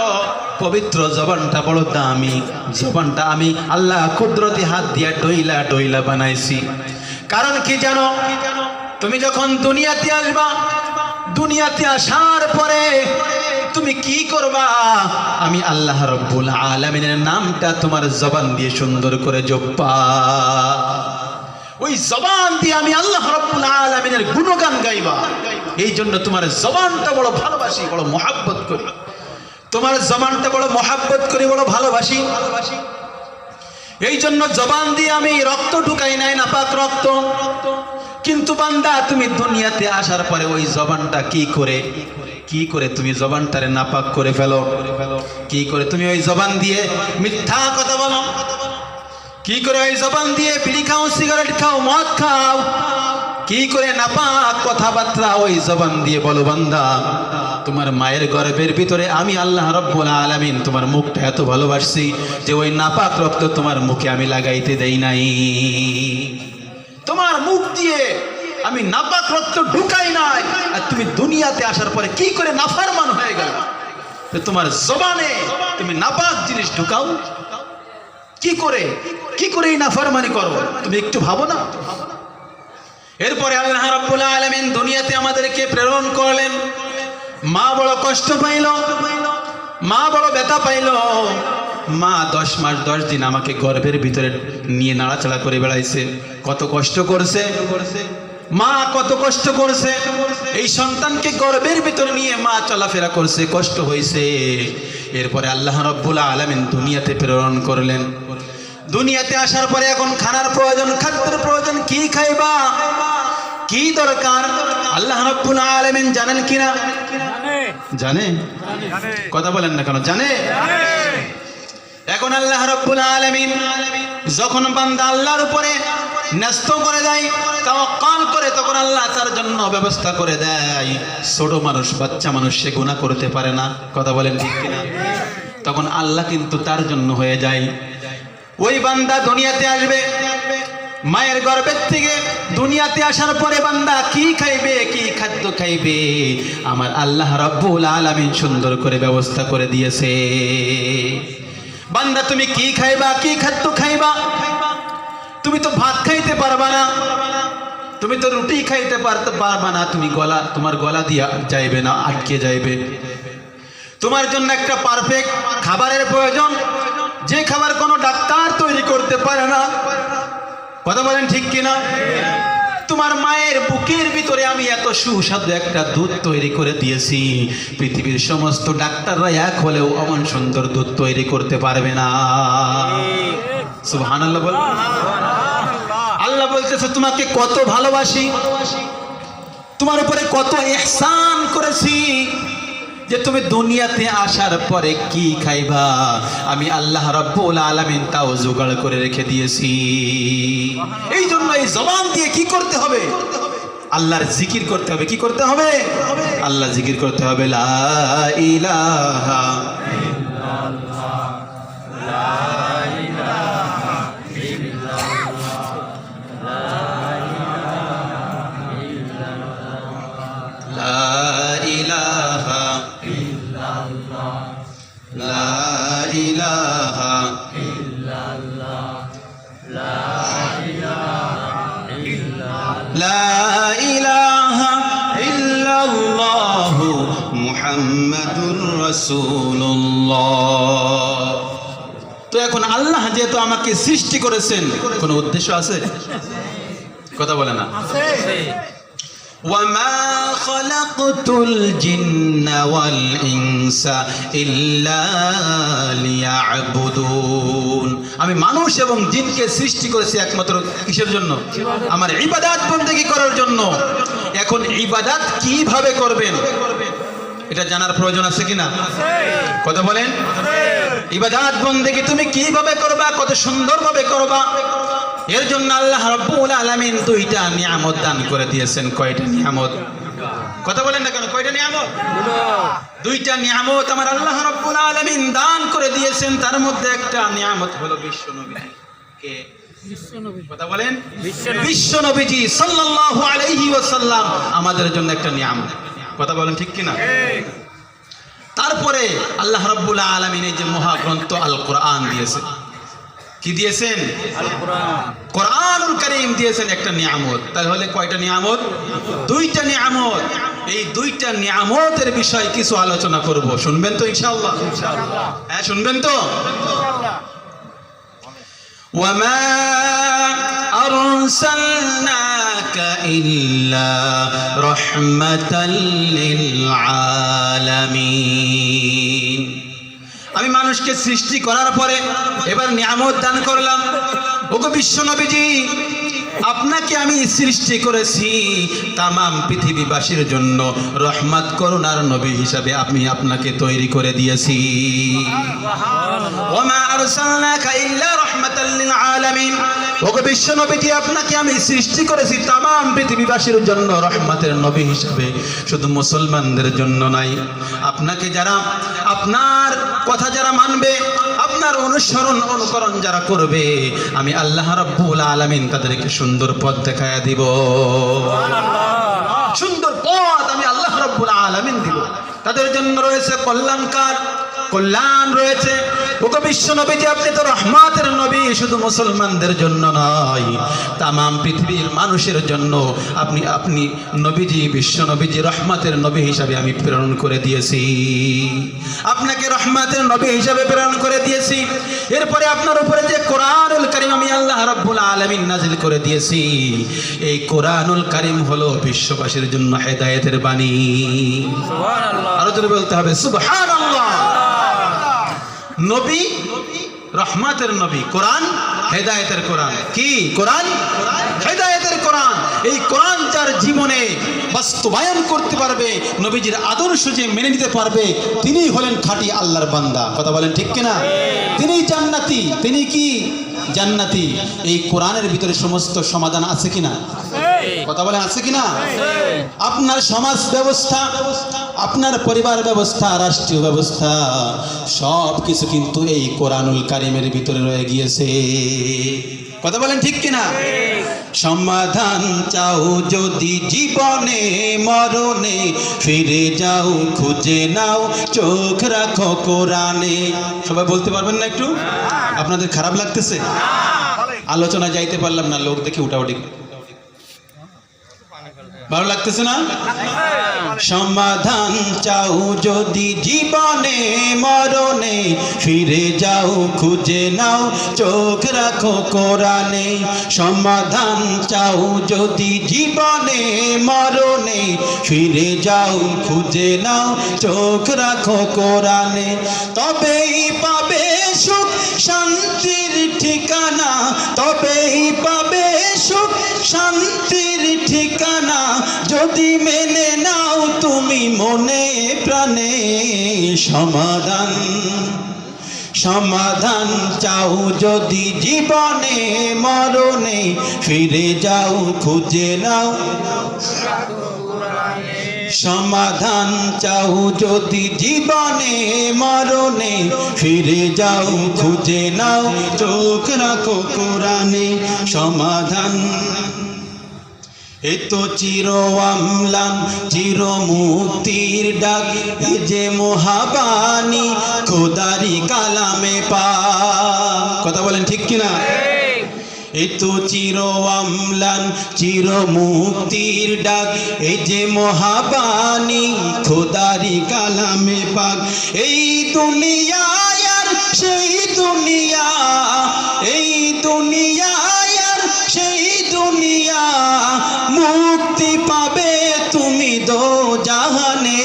Speaker 2: পবিত্র, জবানটা বড় দামি, জবানটা আমি আল্লাহ কুদরতি হাত দিয়ে ডইলা ডইলা বানাইছি। কারণ কি জানো? তুমি যখন দুনিয়াতে আসবা, দুনিয়াতে আসার পরে তুমি কি করবা? আমি আল্লাহ রাব্বুল আলামিনের নামটা তোমার জবান দিয়ে সুন্দর করে জপবা। ওই জবান দিয়ে আমি আল্লাহ রাব্বুল আলামিনের গুণগান গাইবা। এই জন্য তোমার জবানটা বড় ভালোবাসি, বড় মহাব্বত করি। তোমার জবানটা বড় মহাব্বত করি, বড় ভালোবাসি। এই জন্য জবান দিয়ে আমি রক্ত ঢুকাই নাই, নাপাক রক্ত। কিন্তু বান্দা তুমি দুনিয়াতে আসার পরে ওই জবানটা কি করে তুমি জবানটারে নাপাক করে ফেলো। কি করে তুমি ওই জবান দিয়ে মিথ্যা কথা বলো, কি করে ওই জবান দিয়ে বিড়ি খাও, সিগারেট খাও, মদ খাও, কি করে নাপাক কথাবার্তা ওই জবান দিয়ে বলো। বান্দা তোমার মায়ের গর্ভের ভিতরে আমি আল্লাহ রাব্বুল আলামিন তোমার মুখটা এত ভালোবাসছি যে ওই নাপাক রক্ত তোমার মুখে আমি লাগাইতে দেই নাই। তোমার মুখ দিয়ে আমি নাপাক রক্ত ঢুকাই নাই, আর তুমি দুনিয়াতে আসার পরে কি করে নাফরমান হয়ে গেল? তোমার জবানে তুমি নাপাক জিনিস ঢুকাও কি করে এই নাফরমানি করো? তুমি একটু ভাবো না। এরপরে আল্লাহ রাব্বুল আলামিন দুনিয়াতে আমাদেরকে প্রেরণ করলেন। মা বড় কষ্ট পাইল, মা বড় ব্যথা পাইল। মা 10 মাস 10 দিন আমাকে গর্ভের ভিতরে নিয়ে নাড়াচাড়া করে বেড়াইছে। কত কষ্ট করছে মা, কত কষ্ট করছে। এই সন্তানকে গর্ভের ভিতরে নিয়ে মা চলাফেরা করছে, কষ্ট হয়েছে। এরপরে আল্লাহ রাব্বুল আলামিন দুনিয়াতে প্রেরণ করলেন। দুনিয়াতে আসার পরে এখন খানার প্রয়োজন, খাদ্যের প্রয়োজন। কি খাইবা, কি দরকার আল্লাহ রাব্বুল আলামিন জানেন কিনা? জানে। কথা বলেন না কেন? জানে। এখন আল্লাহ রাব্বুল আলামিন যখন বান্দা আল্লাহর উপরে ন্যস্ত করে দেয়, তাওয়াক্কুল করে, তখন আল্লাহ তার জন্য ব্যবস্থা করে দেয়। ছোট মানুষ, বাচ্চা মানুষ, সে গুনাহ করতে পারে না। কথা বলেন ঠিক কিনা? তখন আল্লাহ কিন্তু তার জন্য হয়ে যায়। ওই বান্দা দুনিয়াতে আসবে, মায়ের গর্ভের থেকে দুনিয়াতে আসার পরে বান্দা কি খাইবে, কি খাদ্য খাইবে, আমার আল্লাহ রাব্বুল আলামিন সুন্দর করে ব্যবস্থা করে দিয়েছে। বান্দা তুমি কি খাইবা, কি খাদ্য খাইবা? তুমি তো ভাত খাইতে পারবা না, তুমি তো রুটি খাইতে পারবা না, তোমার গলা দিয়া যাইবে না, আটকে যাইবে। তোমার জন্য একটা পারফেক্ট খাবারের প্রয়োজন, যে খাবার কোনো ডাক্তার তৈরি করতে পারে না। কথা বলেন ঠিক কিনা? তোমার মায়ের বুকের ভিতরে আমি এত সুস্বাদু একটা দুধ তৈরি করে দিয়েছি, পৃথিবীর সমস্ত ডাক্তাররা এক হলেও অমন সুন্দর দুধ তৈরি করতে পারবে না। সুবহানাল্লাহ বল। আল্লাহ বলতেছে তোমাকে কত ভালোবাসি, তোমার উপরে কত ইহসান করেছি, যে তুমি দুনিয়াতে আসার পরে কি খাইবা আমি আল্লাহ রাব্বুল আলামিন তাও জোগাড় করে রেখে দিয়েছি। এই জন্য এই জবান দিয়ে কি করতে হবে? আল্লাহর জিকির করতে হবে। কি করতে হবে? আল্লাহ জিকির করতে হবে। লা ইলাহা ইল্লাল্লাহ, লা ইলাহা ইল্লাল্লাহ, লা ইলাহা ইল্লাল্লাহ, লা ইলাহা ইল্লাল্লাহ, লা ইলাহা ইল্লাল্লাহ, মুহাম্মাদুর রাসূলুল্লাহ। তো এখন আল্লাহ যেহেতু আমাকে সৃষ্টি করেছেন, কোনো উদ্দেশ্য আছে? কথা বলে না? وَمَا خَلَقْتُ الْجِنَّ وَالْإِنسَ إِلَّا لِيَعْبُدُونَ। আমি মানুষ এবং জিনকে সৃষ্টি করেছি একমাত্র কিসের জন্য? আমার ইবাদত বন্দেগী করার জন্য। এখন ইবাদত কিভাবে করবেন এটা জানার প্রয়োজন আছে কিনা? কথা বলেন। ইবাদত বন্দেগী তুমি কিভাবে করবা, কত সুন্দরভাবে করবা, এর জন্য আল্লাহ রাব্বুল আলামিন দুইটা নিয়ামত দান করে দিয়েছেন। কয়টা নিয়ামত? কথা বলেন না কেন? কয়টা নিয়ামত? দুইটা নিয়ামত আমার আল্লাহ রাব্বুল আলামিন দান করে দিয়েছেন। তার মধ্যে একটা নিয়ামত হলো বিশ্ব নবী। কে? কথা বলেন। বিশ্ব নবীজি সাল্লাল্লাহু আলাইহি ওয়াসাল্লাম আমাদের জন্য একটা নিয়ামত। কথা বলেন ঠিক কিনা? তারপরে আল্লাহ রাব্বুল আলামিন এই যে মহাগ্রন্থ আল কোরআন দিয়েছেন। কি দিয়েছেন? কোরআনুল কারীম দিয়েছেন, একটা নিয়ামত। তাহলে কয়টা নিয়ামত? দুইটা নিয়ামত। এই দুইটা নিয়ামতের বিষয়ে কিছু আলোচনা করব। শুনবেন তো ইনশাআল্লাহ? হ্যাঁ, শুনবেন তো? ওয়ামা আরসালনাকা ইল্লা রাহমাতাল লিল আলামিন। আমি মানুষকে সৃষ্টি করার পরে এবার নিয়ামত দান করলাম। ওগো বিশ্ব নবীজি, আপনাকে আমি সৃষ্টি করেছি তামাম পৃথিবীবাসীর জন্য রহমত করুণার নবী হিসাবে আমি আপনাকে তৈরি করে দিয়েছি। ওয়া মা আরসালনাকা ইল্লা রাহমাতাল রাহমাতাল লিল আলামিন। ওগো বিশ্ব নবীজি, আপনাকে আমি সৃষ্টি করেছি তামাম পৃথিবীবাসীর জন্য রহমতের নবী হিসেবে, শুধু মুসলমানদের জন্য নাই। আপনাকে যারা, আপনার কথা যারা মানবে, আপনার অনুসরণ অনুকরণ যারা করবে, আমি আল্লাহ রাব্বুল আলামিন তাদেরকে সুন্দর পথ দেখায়া দিব। সুন্দর পথ আমি আল্লাহ রাব্বুল আলামিন দিব। তাদের জন্য রয়েছে কল্যাণ রয়েছে। ওগো বিশ্ব নবীজি, আপনি তো রহমতের নবী, শুধু মুসলমানদের জন্য নয়, তামাম পৃথিবীর মানুষের জন্য আপনি নবীজি, বিশ্ব নবীজি রহমতের নবী হিসাবে আমি প্রেরণ করে দিয়েছি। আপনাকে রহমতের নবী হিসাবে প্রেরণ করে দিয়েছি। এরপরে আপনার উপরে যে কোরআনুল কারীম আমি আল্লাহ রাব্বুল আলামিন নাজিল করে দিয়েছি, এই কোরআনুল কারীম হলো বিশ্ববাসীর জন্য হেদায়েতের বাণী। সুবহানাল্লাহ, আরো জোরে বলতে হবে সুবহানাল্লাহ। নবী রহমতের নবী, কোরআন হেদায়েতের কোরআন। কি কোরআন? হেদায়েতের কোরআন। এই কোরআন যার জীবনে বাস্তবায়ন করতে পারবে, নবীজির আদর্শ যে মেনে নিতে পারবে, তিনি হলেন খাঁটি আল্লাহর বান্দা। কথা বলেন ঠিক কিনা? তিনি জান্নাতি। তিনি কি জান্নাতি? এই কোরআনের ভিতরে সমস্ত সমাধান আছে কিনা? কথা বলেন আছে কিনা? আপনার সমাজ ব্যবস্থা, আপনার পরিবার ব্যবস্থা, রাষ্ট্রীয় ব্যবস্থা, সব কিছু কিন্তু এই কোরআনুল কারীমের ভিতরে রয়ে গিয়েছে। কথা বলেন ঠিক কিনা? সমাধান চাও যদি জীবনে মরণে, ফিরে যাও খুঁজে নাও, চোখ রাখো কোরআনে। সবাই বলতে পারবেন না একটু? আপনাদের খারাপ লাগতেছে? আলোচনা যাইতে পারলাম না, লোক দেখে উঠাউটি, ভালো লাগতেছে না? সমাধান চাও যদি জীবনে মরণে, ফিরে যাও খুঁজে নাও, চোখ রাখো কোরআনে। সমাধান চাও যদি জীবনে মরণে, ফিরে যাও খুঁজে নাও, চোখ রাখো কোরআনে। তবেই পাবে সুখ শান্তির ঠিকানা, তবেই পাবে সুখ শান্তির ঠিকানা, যদি মেনে নাও তুমি মনে প্রাণে। সমাধান চাও যদি জীবনে মরণে, ফিরে যাও খুঁজে নাও। সমাধান চাও যদি জীবনে মরণে, ফিরে যাও খুঁজে নাও, চোখ রাখো কোরআনে। সমাধান এই তো চির আমলান, চির মুক্তির ডাক, এই যে মহাবাণী খোদারি কালামে পাক। কথা বলেন ঠিক কিনা? এই তো চির আমলান, চির মুক্তির ডাক, এই যে মহাবাণী খোদারি কালামে পাক। এই দুনিয়া আর সেই দুনিয়া, এই দুনিয়া আর সেই দুনিয়া, মুক্তি পাবে তুমি দোজাহানে।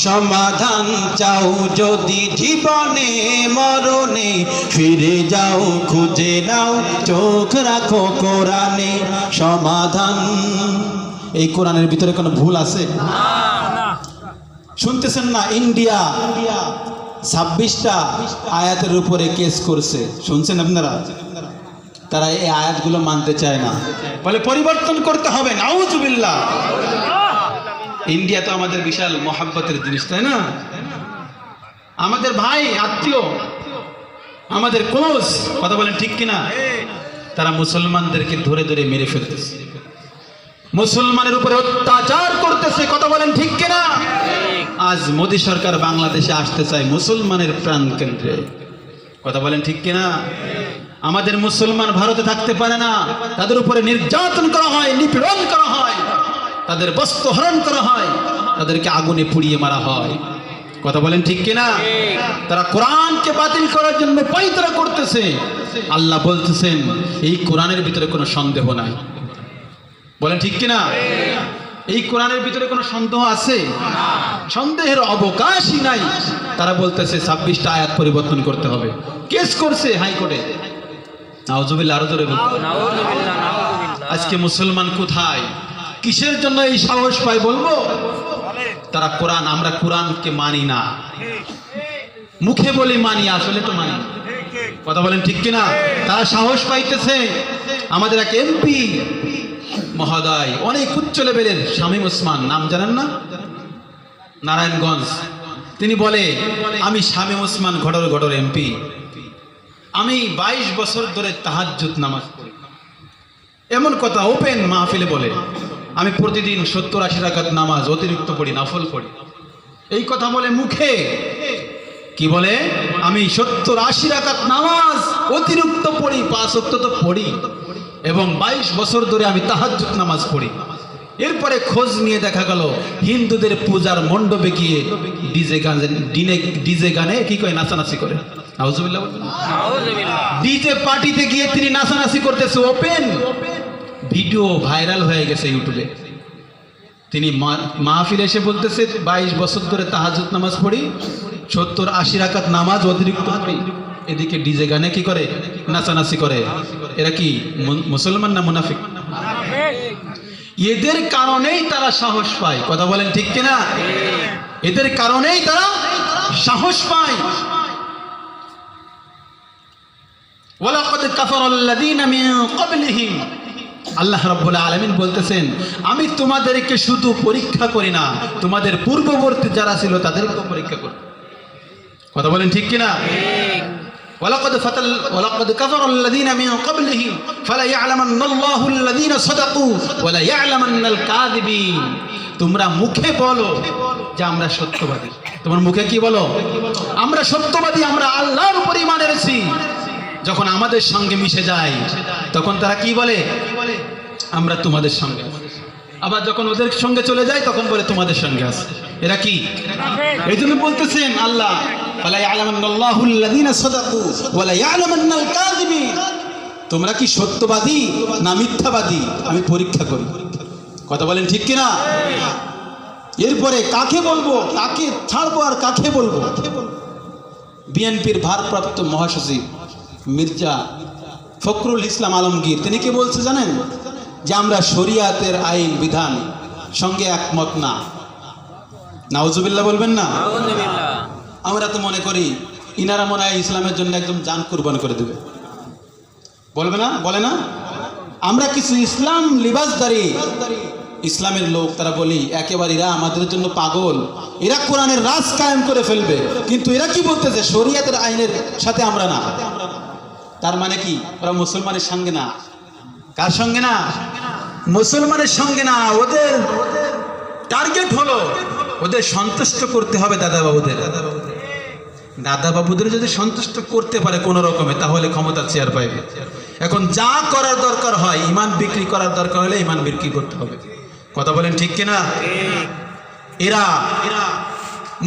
Speaker 2: সমাধান চাও যদি জীবনে মরণে, ফিরে যাও খুঁজে নাও, চোখ রাখো কোরআনে। সমাধান। এই কোরআনের ভিতরে কোনো ভুল আছে? শুনতেছেন না? ইন্ডিয়া 26টা আয়াতের উপরে কেস করছে, শুনছেন আপনারা? তারা এই আয়াতগুলো মানতে চায় না, বলে পরিবর্তন করতে হবে। নাউজুবিল্লাহ। ইন্ডিয়া তো আমাদের বিশাল মহাব্বতের জিনিস, তাই না? আমাদের ভাই, আত্মীয়, আমাদের ক্লোজ। কথা বলেন ঠিক কিনা? তারা মুসলমানদেরকে ধরে ধরে মেরে ফেলতেছে, মুসলমানের উপরে অত্যাচার করতেছে। কথা বলেন ঠিক কিনা? আজ মোদী সরকার বাংলাদেশে আসতে চায় মুসলমানের প্রাণ কেন্দ্রে। কথা বলেন ঠিক কিনা? আমাদের মুসলমান ভারতে থাকতে পারে না, তাদের উপরে নির্যাতন করা হয়, নিপীড়ন করা হয়, তাদের বস্ত্র হরণ করা হয়, তাদেরকে আগুনে পুড়িয়ে মারা হয়। কথা বলেন ঠিক কিনা? তারা কোরআনকে বাতিল করার জন্য পায়তারা করতেছে। আল্লাহ বলতেছেন এই কোরআনের ভিতরে কোনো সন্দেহ নাই। বলেন ঠিক কিনা? এই কোরআনের ভিতরে কোনো সন্দেহ আছে? সন্দেহের অবকাশই নাই। তারা বলতেছে 26টা আয়াত পরিবর্তন করতে হবে, কেস করছে হাইকোর্টে। নাউজুবিল্লাহ, আরো জোরে বলুন নাউজুবিল্লাহ। আজকে মুসলমান কোথায়? কিসের জন্য এই সাহস পায় বলবো? তারা কোরআন, আমরা কোরআনকে মানি না। মুখে বলি মানি, আসলে তো মানি। কথা বলেন ঠিক কিনা? তারা সাহস পাইতেছে। আমাদের এক এমপি মহোদয়, অনেক উচ্চ লেভেলের, শামীম ওসমান, নাম জানেন না? নারায়ণগঞ্জ। তিনি বলে, আমি শামীম ওসমান ঘটর এমপি, আমি 22 বছর ধরে তাহাজ্জুদ নামাজ পড়ি। এমন কথা ওপেন মাহফিলে বলে, আমি প্রতিদিন 70-80 রাকাত নামাজ অতিরিক্ত পড়ি, নফল পড়ি। এই কথা বলে মুখে, কি বলে? আমি 70-80 রাকাত নামাজ অতিরিক্ত পড়ি, 5 ওয়াক্ত তো পড়ি, এবং 22 বছর ধরে আমি তাহাজ্জুদ নামাজ পড়ি। এরপরে খোঁজ নিয়ে দেখা গেল হিন্দুদের পূজার মণ্ডপে গিয়ে ডিজে গানে কি কয় নাচানাচি করে। নাউজুবিল্লাহ। ডিজে পার্টিতে গিয়ে তিনি নাচানাচি করতেছে, ওপেন ভিডিও ভাইরাল হয়ে গেছে ইউটিউবে। তিনি মাহফিলে এসে বলতেছে, 22 বছর ধরে তাহাজ্জুদ নামাজ পড়ি, 70-80 রাকাত নামাজ অতিরিক্ত পড়ি, এদিকে ডিজে গানে কি করে? নাচানাচি করে। এরা কি মুসলমান না মুনাফিক? এদের কারণেই তারা সাহস পায়। কথা বলেন ঠিক কিনা? এদের কারণেই তারা সাহস পায়। ওয়ালাকাদ কাফারাল্লাযীনা মিন ক্বাবলিহিম, আল্লাহ রাব্বুল আলামিন বলতেছেন, আমি তোমাদেরকে শুধু পরীক্ষা করি না, তোমাদের পূর্ববর্তী যারা ছিল তাদেরকেও পরীক্ষা করি। কথা বলেন ঠিক কিনা? ওয়ালাকাদ কাফারাল্লাযীনা মিন ক্বাবলিহিম ফালা ইয়ালামান্নাল্লাহু আল্লাযীনা সাদাকু ওয়া লা ইয়ালামান্নাল কাযিবিন। তোমরা মুখে বলো যে আমরা সত্যবাদী। তোমার মুখে কি বলো? আমরা সত্যবাদী, আমরা আল্লাহর উপর ঈমান এনেছি। যখন আমাদের সঙ্গে মিশে যায় তখন তারা কি বলে? আমরা তোমাদের সঙ্গে। আবার যখন ওদের সঙ্গে চলে যায় তখন বলে তোমাদের সঙ্গে আছে। এরা কি? এই জন্য বলতেছেন আল্লাহ, ফালা ইয়ালামান্নাল্লাহু আল্লাযীনা সাদাকু ওয়া লা ইয়ালামান্নাল কাযিবিন। তোমরা কি সত্যবাদী না মিথ্যাবাদী আমি পরীক্ষা করি। কথা বলেন ঠিক কিনা? এরপরে কাকে বলবো, কাকে ছাড়বো আর কাকে বলবো? বিএনপির ভারপ্রাপ্ত মহাসচিব মির্জা ফখরুল ইসলাম আলমগীর, তিনি কি বলছে জানেন? যে আমরা শরিয়াতের আইন বিধান সঙ্গে একমত না। নাউজুবিল্লাহ বলবেন না? আমরা তো মনে করি ইনারা মনে হয় ইসলামের জন্য একদম জান কুরবান করে দেবে। বলবে না? বলে না? আমরা কিছু ইসলাম লিবাসদারি ইসলামের লোক, তারা বলি একেবারে এরা আমাদের জন্য পাগল, এরা কোরআনের রাজ কায়েম করে ফেলবে। কিন্তু এরা কি বলতেছে? শরিয়াতের আইনের সাথে আমরা না। তার মানে কি? ওরা মুসলমানের সঙ্গে না। কার সঙ্গে না? মুসলমানের সঙ্গে না। ওদের টার্গেট হলো ওদের সন্তুষ্ট করতে হবে দাদাবাবুদের যদি সন্তুষ্ট করতে পারে কোনো রকমে, তাহলে ক্ষমতা চেয়ার পাইবে। এখন যা করার দরকার হয়, ইমান বিক্রি করার দরকার হলে ইমান বিক্রি করতে হবে। কথা বলেন ঠিক কিনা? এরা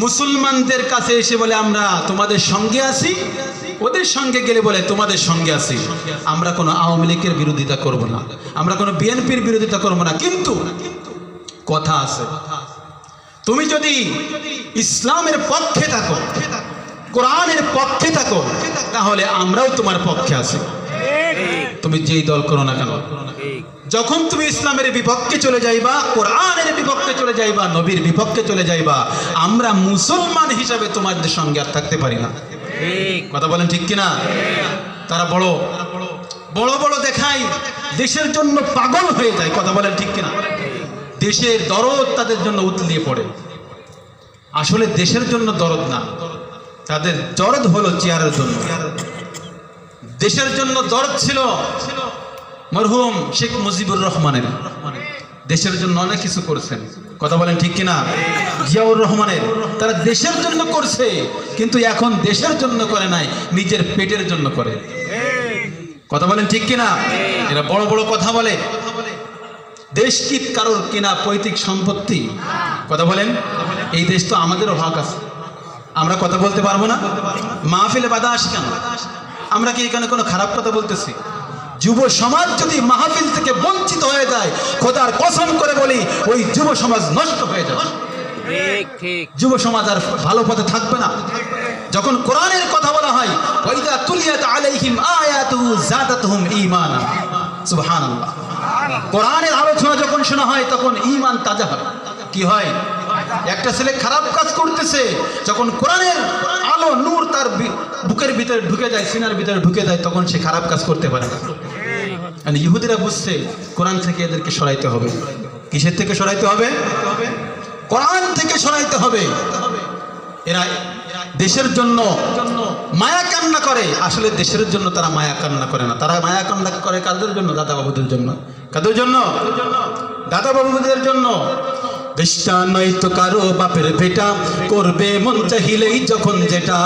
Speaker 2: মুসলমানদের কাছে এসে বলে আমরা তোমাদের সঙ্গে আছি, ওদের সঙ্গে গেলে বলে তোমাদের সঙ্গে আছি। আমরা কোনো আওয়ামী লীগের বিরোধিতা করব না, আমরা কোনো বিএনপির বিরোধিতা করব না। কিন্তু কথা আছে, তুমি যদি ইসলামের পক্ষে থাকো, কোরআনের পক্ষে থাকো, তাহলে আমরাও তোমার পক্ষে আছি। তুমি যেই দল করো না কেন, যখন তুমি ইসলামের বিপক্ষে চলে যাইবা, কোরআনের বিপক্ষে চলে যাইবা, নবীর বিপক্ষে চলে যাইবা, আমরা মুসলমান হিসাবে তোমাদের সঙ্গে আর থাকতে পারি না। কথা বলেন ঠিক কিনা? তারা বড় বড় দেখায়, দেশের জন্য পাগল হয়ে যায়। কথা বলেন ঠিক কিনা? দেশের দরদ তাদের জন্য উতলিয়ে পড়ে। আসলে দেশের জন্য দরদ না, তাদের দরদ হলো চেয়ারের জন্য। দেশের জন্য দরদ ছিল মরহুম শেখ মুজিবুর রহমানের, দেশের জন্য অনেক কিছু করেছেন। কথা বলেন ঠিক কিনা? জিয়াউর রহমানের, তারা দেশের জন্য করছে, কিন্তু এখন দেশের জন্য করে নাই, নিজের পেটের জন্য করে। কথা বলেন ঠিক কিনা? এরা বড় বড় কথা বলে। দেশ কি কারোর কিনা পৈতৃক সম্পত্তি? কথা বলেন, এই দেশ তো আমাদেরও হক আছে, আমরা কথা বলতে পারবো না? মাহফিলে বাধা আসে কেন? আমরা কি এখানে কোনো খারাপ কথা বলতেছি? যুব সমাজ যদি মাহফিল থেকে বঞ্চিত হয়ে যায়, খোদার কসম করে বলি ওই যুব সমাজ নষ্ট হয়ে যাবে। যুব সমাজ আর ভালো পথে থাকবে না। যখন কোরআনের কথা বলা হয়, ওয়াইদা তুলিয়াত আলাইহিম আয়াতুহু যাদাতহুম ঈমানা, সুবহানাল্লাহ। কোরআনের আলোচনা যখন শোনা হয় তখন ঈমান তাজা হয়। কি হয়? একটা ছেলে খারাপ কাজ করতেছে, যখন কোরআনের আলো নূর তার বুকের ভিতরে ঢুকে যায়, সিনার ভিতরে ঢুকে যায়, তখন সে খারাপ কাজ করতে পারে না। মানে ইহুদিরা বুঝছে কোরআন থেকে এদেরকে সরাইতে হবে। কিসের থেকে সরাইতে হবে? কোরআন থেকে সরাইতে হবে। এরা দেশের জন্য মায়া কান্না করে, আসলে দেশের জন্য তারা মায়া কান্না করে না, তারা মায়া কান্না করে কাদের জন্য? দাদা বাবুদের জন্য। কাদের জন্য? দাদা বাবুদের জন্য। দেশটা নয়তো কারো বাপের বেটা, করবে মন চাহিলেই যখন যেটা।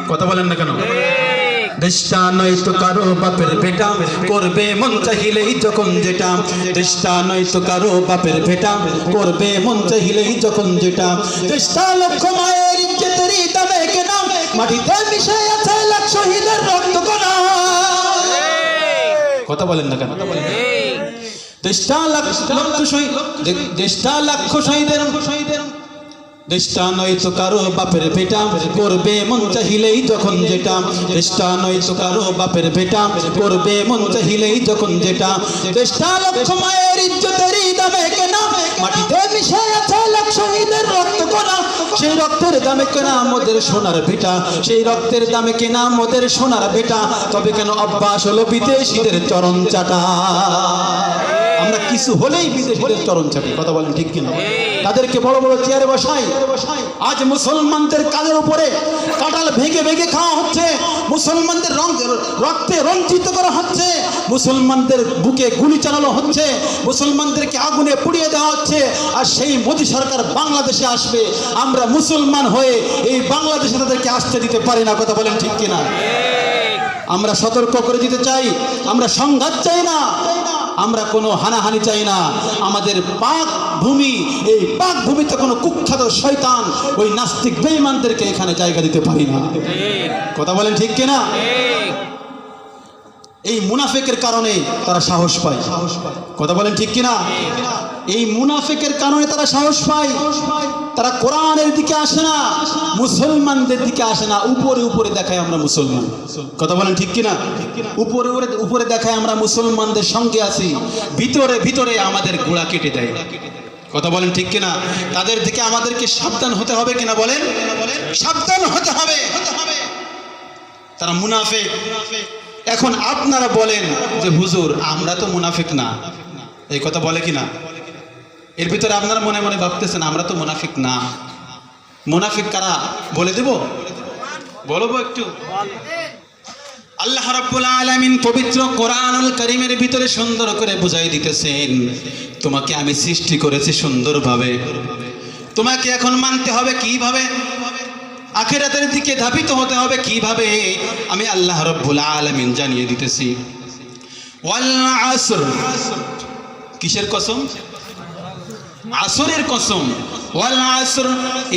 Speaker 2: কথা বলেন না কেন? দেশটা নয়তো কারো বাপের বেটা, করবে মন চাহিলেই যখন যেটা। দেশটা নয়তো কারো বাপের বেটা, করবে মন চাহিলেই যখন যেটা। দেশটা লক্ষ মায়ের ইজ্জতের দামে কেনা, মাটিতে মিশে আছে লাখ শহীদের রক্ত কণা। কথা বলেন না কেন? দেশটা লক্ষ শহীদ, দেশটা লাখ শহীদের, দেশটা নয়তো কারো বাপের বেটা, করবে মন চাহিলেই যখন যেটা। দেশটা নয়তো কারো বাপের বেটা, করবে মন চাহিলেই যখন যেটা। দেশটা লক্ষ মায়ের ইজ্জতের দামে কেনা, মাটিতে মিশে আছে লাখ শহীদের রক্ত কণা। সেই রক্তের দামে কেনা মোদের সোনার বেটা, সেই রক্তের দামে কেনা মোদের সোনার বেটা। তবে কেন অভ্যাস হলো বিদেশিদের চরণ চাটা? আমরা কিছু হলেই বিদেশিদের চরণ চাটি। কথা বলেন ঠিক কিনা? তাদেরকে বড় বড় চেয়ারে বসাই। আজ মুসলমানদের কালের উপরে কাঁঠাল ভেঙে ভেঙে খাওয়া হচ্ছে, মুসলমানদের রক্তে রঞ্জিত করা হচ্ছে, মুসলমানদের বুকে গুলি চালানো হচ্ছে, মুসলমানদেরকে আগুনে পুড়িয়ে দেওয়া হচ্ছে। আর সেই মোদী সরকার বাংলাদেশে আসবে, আমরা মুসলমান হয়ে এই বাংলাদেশে তাদেরকে আসতে দিতে পারি না। কথা বলেন ঠিক কিনা? আমরা সতর্ক করে দিতে চাই, আমরা সংঘাত চাই না, আমরা কোনো হানাহানি চাই না। আমাদের পাক ভূমি, এই পাক ভূমিতে কোনো কুখ্যাত শয়তান ওই নাস্তিক বেঈমানদেরকে এখানে জায়গা দিতে পারি না। কথা বলেন ঠিক কিনা? এই মুনাফিকের কারণে তারা সাহস পায়। কথা বলেন ঠিক কিনা? এই মুনাফিকের কারণে তারা সাহস পায়। তারা কোরআনের দিকে আসে না, মুসলমানদের দিকে আসে না। উপরে উপরে দেখায় আমরা মুসলমান। কথা বলেন ঠিক কিনা? উপরে উপরে দেখায় আমরা মুসলমানদের সঙ্গে আছি, ভিতরে ভিতরে আমাদের গোড়া কেটে দেয়। কথা বলেন ঠিক কিনা? তাদের থেকে আমাদেরকে সাবধান হতে হবে কিনা বলেন? সাবধান হতে হবে। তারা মুনাফিক। এখন আপনারা বলেন যে হুজুর আমরা তো মুনাফিক না, এই কথা বলে কিনা? এর ভিতরে আপনারা মনে মনে ভাবতেছেন আমরা তো মুনাফিক না। মুনাফিক কারা বলে দেব? বলবো একটু? আল্লাহ রাব্বুল আলামিন পবিত্র কোরআনুল কারীমের ভিতরে সুন্দর করে বুঝাই দিতেছেন, তোমাকে আমি সৃষ্টি করেছি সুন্দরভাবে, তোমাকে এখন মানতে হবে কিভাবে, আখিরাতের দিকে ধাবিত হতে হবে কিভাবে, আমি আল্লাহ রাব্বুল আলামিন জানিয়ে দিতেছি। ওয়াল আসর, কিসের কসম? আসরের কসম। ওয়াল আসর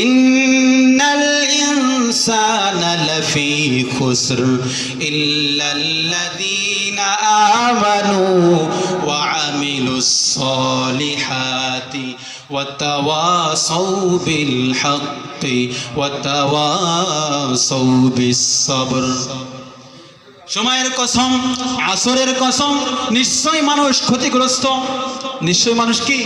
Speaker 2: ইন্নাল ইনসানা লাফি খুসর ইল্লাল্লাযীনা আমানু ওয়া আমিলুস সলিহাতি ওয়া তাওয়াসাউ বিল হাক্কি ওয়া তাওয়াসাউ বিস সবর। সময়ের কসম, আসরের কসম, নিশ্চয় মানুষ ক্ষতিগ্রস্ত। নিশ্চয় মানুষ কি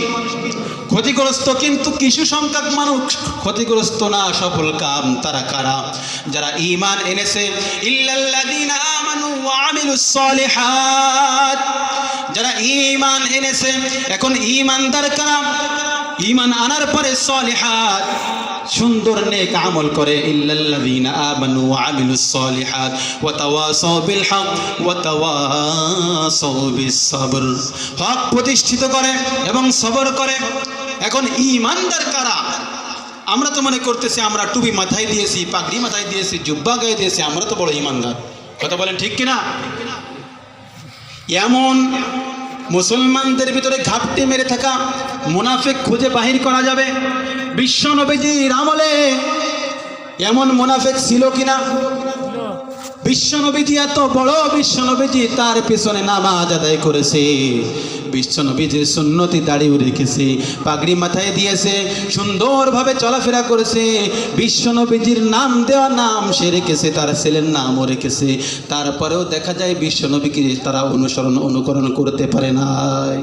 Speaker 2: ক্ষতিগ্রস্ত, কিন্তু কিছু সংখ্যক মানুষ ক্ষতিগ্রস্ত না, সফল কাম। তারা কারা? যারা ঈমান এনেছে। ইল্লাল্লাযীনা আমানু ওয়া আমিলুস সলিহাত, যারা ঈমান এনেছে। এখন ঈমানদার কারা? ঈমান আনার পরে সলিহাত, সুন্দর নেক আমল করে। ইল্লাল্লাযীনা আমানু ওয়া আমিলুস সলিহাত ওয়া তাওয়াসাউ বিল হক ওয়া তাওয়াসাউ বিস সবর, হক প্রতিষ্ঠিত করে এবং সবর করে। এখন ঈমানদার কারা? আমরা তো মনে করতেছি আমরা টুপি মাথায় দিয়েছি, পাগড়ি মাথায় দিয়েছি, জুব্বা গায়ে দিয়েছি, আমরা তো বড় ঈমানদার। কথা বলেন ঠিক কিনা? এমন মুসলমানদের ভিতরে ঘাপটি মেরে থাকা মুনাফিক খুঁজে বাহির করা যাবে। বিশ্ব নবীজির আমলে এমন মুনাফিক ছিল কিনা? বিশ্ব নবীজি এত বড় বিশ্ব নবীজি, তার পিছনে নামাজ আদায় করেছে, বিশ্ব নবীজির সুন্নতি দাড়িও রেখেছে, পাগড়ি মাথায় দিয়েছে, সুন্দরভাবে চলাফেরা করেছে। বিশ্ব নবীজির নাম দেওয়া নাম সে রেখেছে, তার ছেলের নামও রেখেছে। তারপরেও দেখা যায় বিশ্ব নবীকে তারা অনুকরণ করতে পারে নাই।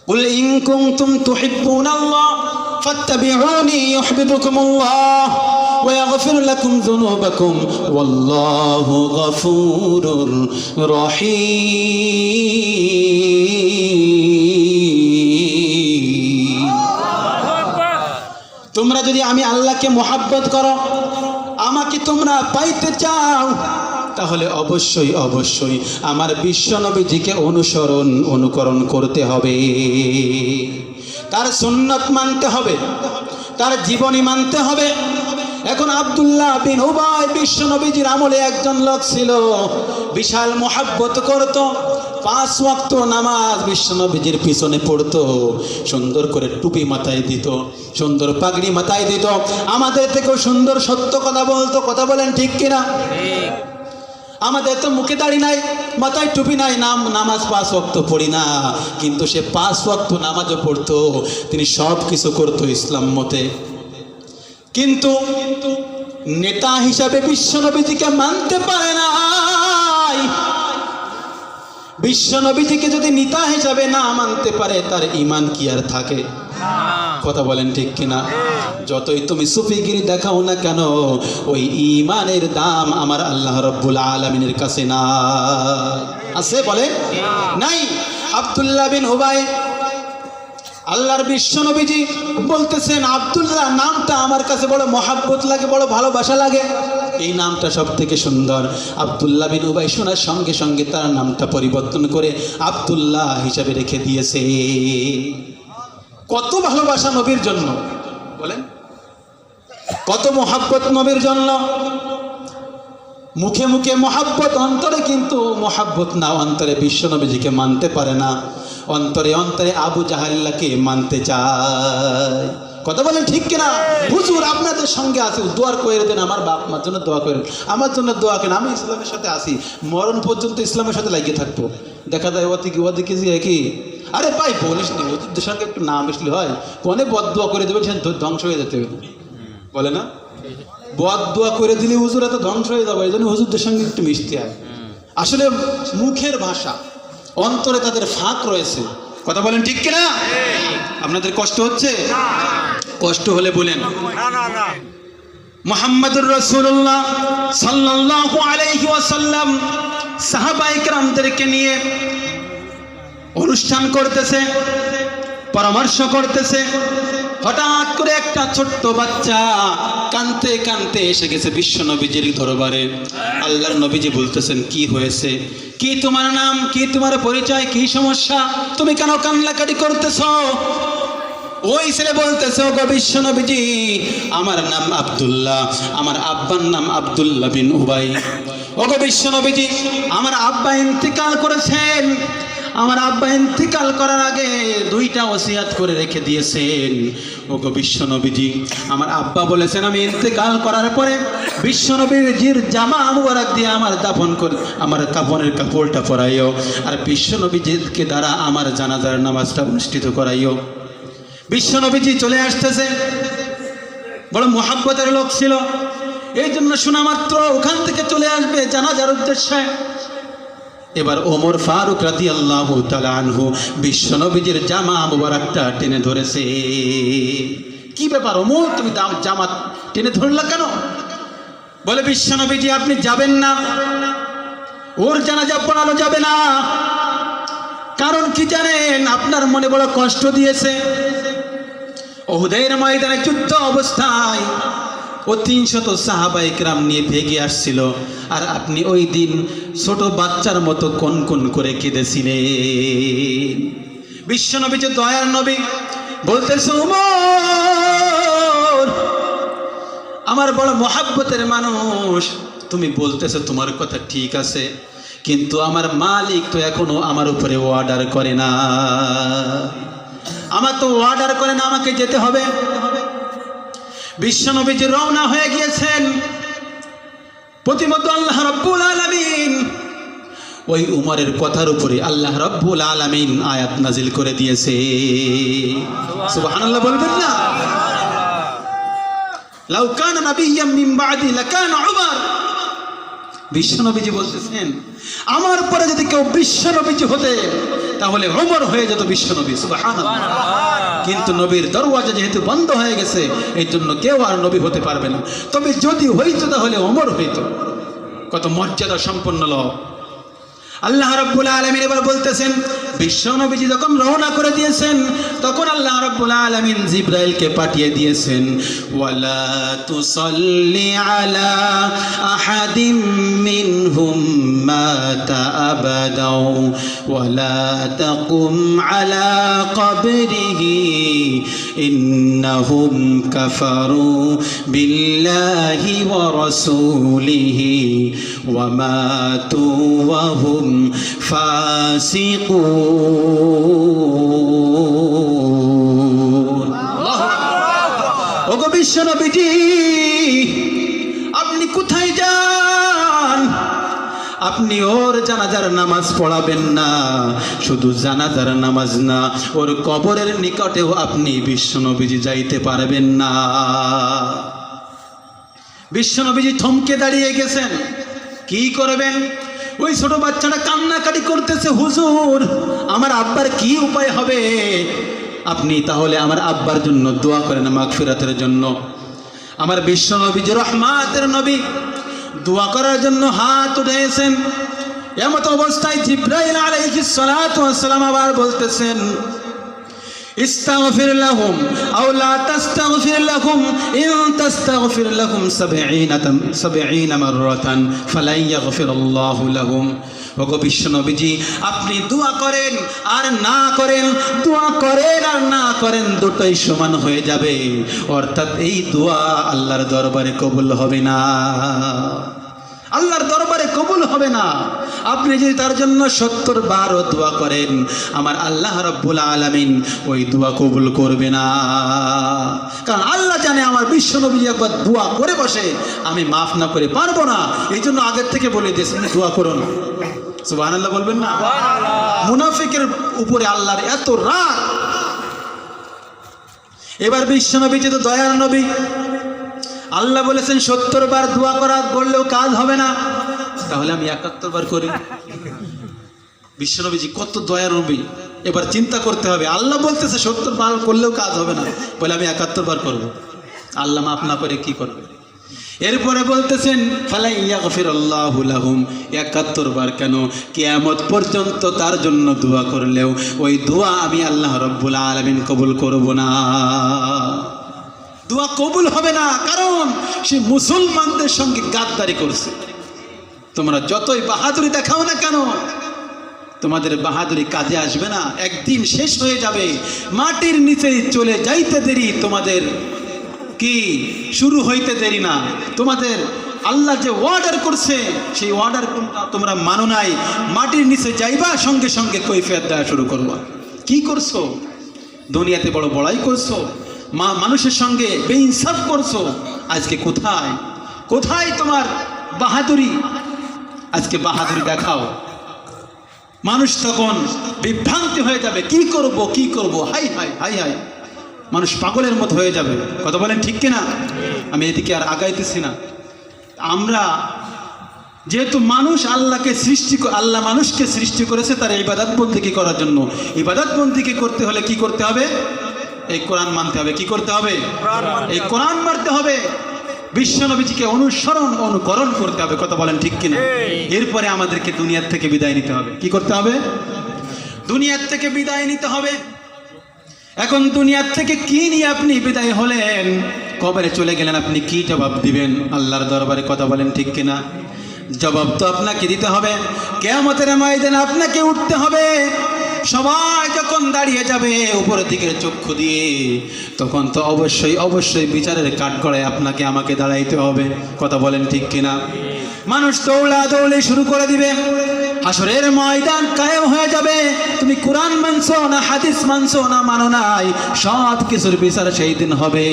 Speaker 2: কুল ইন কুনতুম তুহিব্বুনাল্লাহ ফাত্তাবিউনি ইউহিব্বুকুমুল্লাহ ওয়া ইয়াগফির লাকুম যুনুবাকুম ওয়াল্লাহু গফুরুর রহিম। তোমরা যদি আমি আল্লাহকে মহব্বত করো, আমাকে তোমরা পাইতে চাও, তাহলে অবশ্যই অবশ্যই আমার বিশ্বনবীজিকে অনুকরণ করতে হবে, তার সুন্নত মানতে হবে, তার জীবনী মানতে হবে। এখন আব্দুল্লাহ বিন উবাই বিশ্বনবীজির আমলে একজন লোক ছিল, বিশাল মহব্বত করত, 5 ওয়াক্ত নামাজ বিশ্বনবীজির পিছনে পড়তো, সুন্দর করে টুপি মাথায় দিত, সুন্দর পাগড়ি মাথায় দিত, আমাদের থেকেও সুন্দর সত্য কথা বলতো। কথা বলেন ঠিক কিনা? আমাদের তো মুখে দাড়ি নাই, মাথায় টুপি নাই, নামাজ 5 ওয়াক্ত পড়ি না, কিন্তু সে 5 ওয়াক্ত নামাজও পড়তো, তিনি সব কিছু করতো ইসলাম মতে। কিন্তু নেতা হিসাবে বিশ্বনবীজিকে মানতে পারে নাই। বিশ্বনবীজিকে যদি নেতা হিসাবে না মানতে পারে, তার ঈমান কি আর থাকে? কথা বলেন ঠিক কিনা? যতই তুমি সুফিগিরি দেখাও না কেন, ওই ঈমানের দাম আমার আল্লাহ রাব্বুল আলামিনের কাছে না আছে, বলে নাই। আব্দুল্লাহ বিন উবাই, আল্লাহর বিশ্বনবীজি বলতেছেন, আব্দুল্লাহ নামটা আমার কাছে বড় মহাব্বত লাগে, বড় ভালোবাসা লাগে, এই নামটা সব থেকে সুন্দর। আব্দুল্লাহ বিন উবাই শোনার সঙ্গে সঙ্গে তার নামটা পরিবর্তন করে আব্দুল্লাহ হিসাবে রেখে দিয়েছে। কত ভালোবাসা নবীর জন্য, বলেন কত মহাব্বত নবীর জন্য। মুখে মুখে মহাব্বত, অন্তরে কিন্তু মহাব্বত না, অন্তরে বিশ্বনবীজিকে মানতে পারে না, অন্তরে অন্তরে আবু জাহাল্লাহকে মানতে চায়। কথা বলেন ঠিক কিনা? হুজুর আপনাদের সঙ্গে আছি, দোয়া করে দেন, আমার বাপ মার জন্য দোয়া করেন, আমার জন্য দোয়া করেন, আমি ইসলামের সাথে আছি, মরণ পর্যন্ত ইসলামের সাথে লাগিয়ে থাকবো। দেখা যায় ওদিকে যে কি, আরে ভাই বলিস নি, হুজুরদের সঙ্গে একটু নাম মিশলে হয়, কোনে বদদোয়া করে দেবেন, সে ধ্বংস হয়ে যেতে হবে, বলে না? বদদোয়া করে দিলে হুজুর এত ধ্বংস হয়ে যাবে, এই জন্য হুজুরদের সঙ্গে একটু মিশতে হয়। আসলে মুখের ভাষা, অন্তরে তাদের ফাঁক রয়েছে। কথা বলেন ঠিক কিনা? আপনাদের কষ্ট হচ্ছে? কষ্ট হলে বলেন। মুহাম্মদুর রাসূলুল্লাহ সাল্লাল্লাহু আলাইহি ওয়াসাল্লাম সাহাবায়ে কেরামদেরকে নিয়ে অনুষ্ঠান করতেছে, পরামর্শ করতেছে। হঠাৎ করে একটা ছোট্ট বাচ্চা কাঁদতে কাঁদতে এসে গেছে বিশ্বনবীজির দরবারে। আল্লাহর নবীজি বলতেছেন, কি হয়েছে, কি তোমার নাম, কি তোমার পরিচয়, কি সমস্যা, তুমি কেন কান্নাকাটি করতেছ? ওই ছেলে বলতেছে, ওগো বিশ্বনবীজি, আমার নাম আব্দুল্লাহ, আমার আব্বার নাম আব্দুল্লাহ বিন উবাই। ওগো বিশ্বনবীজি, আমার আব্বা ইন্তিকাল করেছেন, আমার আব্বা ইন্তিকাল করার আগে 2টা ওসিয়াত করে রেখে দিয়েছেন। ওগো বিশ্বনবীজি, আমার আব্বা বলেছেন আমি ইন্তিকাল করার পরে বিশ্বনবীজির জামা মুবারক দিয়ে আমার দাফন করে আমার কাফনের কাপড়টা পরাইও, আর বিশ্বনবীজিকে দ্বারা আমার জানাজার নামাজটা অনুষ্ঠিত করাইও। বিশ্বনবীজি চলে আসতেছে, বড় মুহাব্বতের লোক ছিল, এই জন্য শোনা মাত্র ওখান থেকে চলে আসবে জানাজার উদ্দেশ্যে। এবার ওমর ফারুক রাদিয়াল্লাহু তাআলা আনহু বিশ্বনবীজির জামা মুবারকটা টেনে ধরেছে। কি ব্যাপার ওমর, তুমি জামা টেনে ধরলা কেন? বলে, বিশ্বনবীজি আপনি যাবেন না, ওর জানাজা পড়ানো যাবে না। কারণ কি জানেন? আপনার মনে বড় কষ্ট দিয়েছে। উহুদের ময়দানে যুদ্ধ অবস্থায় ও 300 সাহাবায়ে কেরাম নিয়ে ভেগে আসছিল, আর আপনি ওই দিন ছোট বাচ্চার মতো কনকন করে কেঁদেছিলেন। বিশ্বনবী যে দয়ার নবী বলতেছে, ওমর আমার বড় মহাব্বতের মানুষ, তুমি বলতেছো তোমার কথা ঠিক আছে, কিন্তু আমার মালিক তো এখনো আমার উপরে অর্ডার করে না, আমার তো অর্ডার করে না, আমাকে যেতে হবে। বিশ্বনবীজি রওনা হয়ে গিয়েছেন। প্রতিমধ্যে আল্লাহ রাব্বুল আলামিন ওই উমরের কথার উপরে আল্লাহ রাব্বুল আলামিন আয়াত নাজিল করে দিয়েছে। সুবহানাল্লাহ বলবেন না? লাউ কানা নাবিয়্যাম মিন বাদি লাকানা উমর। বিশ্বনবীজি বলতেছেন আমার পরে যদি কেউ বিশ্বনবীজি হতে তাহলে ওমর হয়ে যেত বিশ্বনবী, সুবহানাল্লাহ। কিন্তু নবীর দরওয়াজা যেহেতু বন্ধ হয়ে গেছে এই জন্য কেউ আর নবী হতে পারবে না। তবে যদি হইতো তাহলে ওমর হইতো। কত মর্যাদা সম্পন্ন লোক। আল্লাহ রাব্বুল আলামিন এবার বলতেছেন বিশ্বনবীজি যখন রওনা করে দিয়েছেন তখন আল্লাহ রাব্বুল আলামিন জিবরাইলকে পাঠিয়ে দিয়েছেন, ওয়ালা তুসাল্লি আলা আহাদিম মিনহুম মাতা আবাদাও ওয়ালা তাকুম আলা কবরিহি ইন্নাহুম কাফারু বিল্লাহি ওয়া রাসূলিহি ওয়া মাতু ওয়া হুম ফাসিকুন। ওগো বিশ্বনবীজি আপনি কোথায় যান? আপনি ওর জানাজার নামাজ পড়াবেন না, শুধু জানাজার নামাজ না ওর কবরের নিকটেও আপনি বিশ্বনবীজি যাইতে পারবেন না। বিশ্বনবীজি থমকে দাঁড়িয়ে গেছেন, কি করবেন? ওই ছোট বাচ্চাটা কান্নাকাটি করতেছে, হুজুর আমার আব্বার কি উপায় হবে? আপনি তাহলে আমার আব্বার জন্য দোয়া করেন, মাগফিরাতের জন্য। আমার বিশ্বনবী রহমাতের নবী দোয়া করার জন্য হাত উঠাইছেন। এমত অবস্থায় জিবরাইল আলাইহিস সালাতু ওয়াস সালাম আবার বলতেছেন ইস্তাগফির লাহুম আও লা তাস্তাগফির লাহুম ইন তাস্তাগফির লাহুম 70 মাররাতান ফালাই ইয়াগফিরুল্লাহু লাহুম। ওগো বিশ্বনবীজি আপনি দোয়া করেন আর না করেন, দোয়া করেন আর না করেন দুটোই সমান হয়ে যাবে, অর্থাৎ এই দোয়া আল্লাহর দরবারে কবুল হবে না, আল্লাহর দরবারে কবুল হবে না। আপনি যদি তার জন্য 70 বারও দোয়া করেন আমার আল্লাহ রাব্বুল আলামিন ওই দোয়া কবুল করবে না। কারণ আল্লাহ জানে আমার বিশ্বনবী একবার দোয়া করে বসে আমি মাফ না করে পারবো না, এই জন্য আগের থেকে বলে দিয়েছেন দোয়া করো না। সুবহানাল্লাহ বলবেন না? মুনাফিকের উপরে আল্লাহর এত রাগ। এবার বিশ্বনবী যে তো দয়ার নবী, আল্লাহ বলেছেন 70 বার দোয়া করা বললেও কাজ হবে না, তাহলে আমি 71 বার করি। বিশ্বনবীজি কত দয়ার নবী, এবার চিন্তা করতে হবে। আল্লাহ বলতেছে 70 বার করলেও কাজ হবে না, বলে আমি 71 বার করব। আল্লাহ মাফ না করে কি করবে? এরপরে বলতেছেন ফালাই ইয়াগফিরুল্লাহু লাহুম, 71 বার কেন, কিয়ামত পর্যন্ত তার জন্য দোয়া করলেও ওই দোয়া আমি আল্লাহ রাব্বুল আলামিন কবুল করব না, দোয়া কবুল হবে না। কারণ সে মুসলমানদের সঙ্গে গাদ্দারি করছে। তোমরা যতই বাহাদুরি দেখাও না কেন তোমাদের বাহাদুরি কাজে আসবে না, একদিন শেষ হয়ে যাবে, মাটির নিচে চলে যাইতে দেরি, তোমাদের কি শুরু হইতে দেরি না। তোমাদের আল্লাহ যে অর্ডার করছে সেই অর্ডার তোমরা মানো নাই, মাটির নিচে যাইবা সঙ্গে সঙ্গে কৈফিয়ত দেওয়া শুরু করবা। কি করছো? দুনিয়াতে বড় বড়াই করছো, মানুষের সঙ্গে বেইনসাফ করছো। আজকে কোথায় কোথায় তোমার বাহাদুরি? আজকে বাহাদুরি দেখাও, মানুষ তখন বিভ্রান্তি হয়ে যাবে, কি করব কি করব, হাই হাই হাই হাই, মানুষ পাগলের মতো হয়ে যাবে। কথা বলেন ঠিক কিনা? আমি এদিকে আর আগাইতেছি না। আমরা যেহেতু মানুষ আল্লাহকে সৃষ্টি, আল্লাহ মানুষকে সৃষ্টি করেছে তার ইবাদত বন্দেগী করার জন্য। ইবাদত বন্দেগী করতে হলে কি করতে হবে? এই কোরআন মানতে হবে। কি করতে হবে? এই কোরআন মানতে হবে, বিশ্বনবীজিকে অনুসরণ অনুকরণ করতে হবে। কথা বলেন ঠিক কিনা? এরপরে আমাদেরকে দুনিয়ার থেকে বিদায় নিতে হবে। কি করতে হবে? দুনিয়ার থেকে বিদায় নিতে হবে। এখন দুনিয়ার থেকে কি নিয়ে আপনি বিদায় হলেন, কবরে চলে গেলেন, আপনি কি জবাব দিবেন আল্লাহর দরবারে? কথা বলেন ঠিক কিনা? জবাব তো আপনাকে দিতে হবে। কিয়ামতের ময়দানে আপনাকে উঠতে হবে। সবাই যখন দাঁড়িয়ে যাবে উপরের দিকের চক্ষু দিয়ে, তখন তো অবশ্যই অবশ্যই বিচারের কাঠগড়ায় আপনাকে আমাকে দাঁড়াইতে হবে। কথা বলেন ঠিক কিনা? মানুষ দৌড়াদৌড়ি শুরু করে দিবে, হাসরের ময়দান কায়েম হয়ে যাবে। তুমি কোরআন মানছো না হাদিস মানছো না মানো নাই, সব কিছুর বিচার সেই দিন হবে।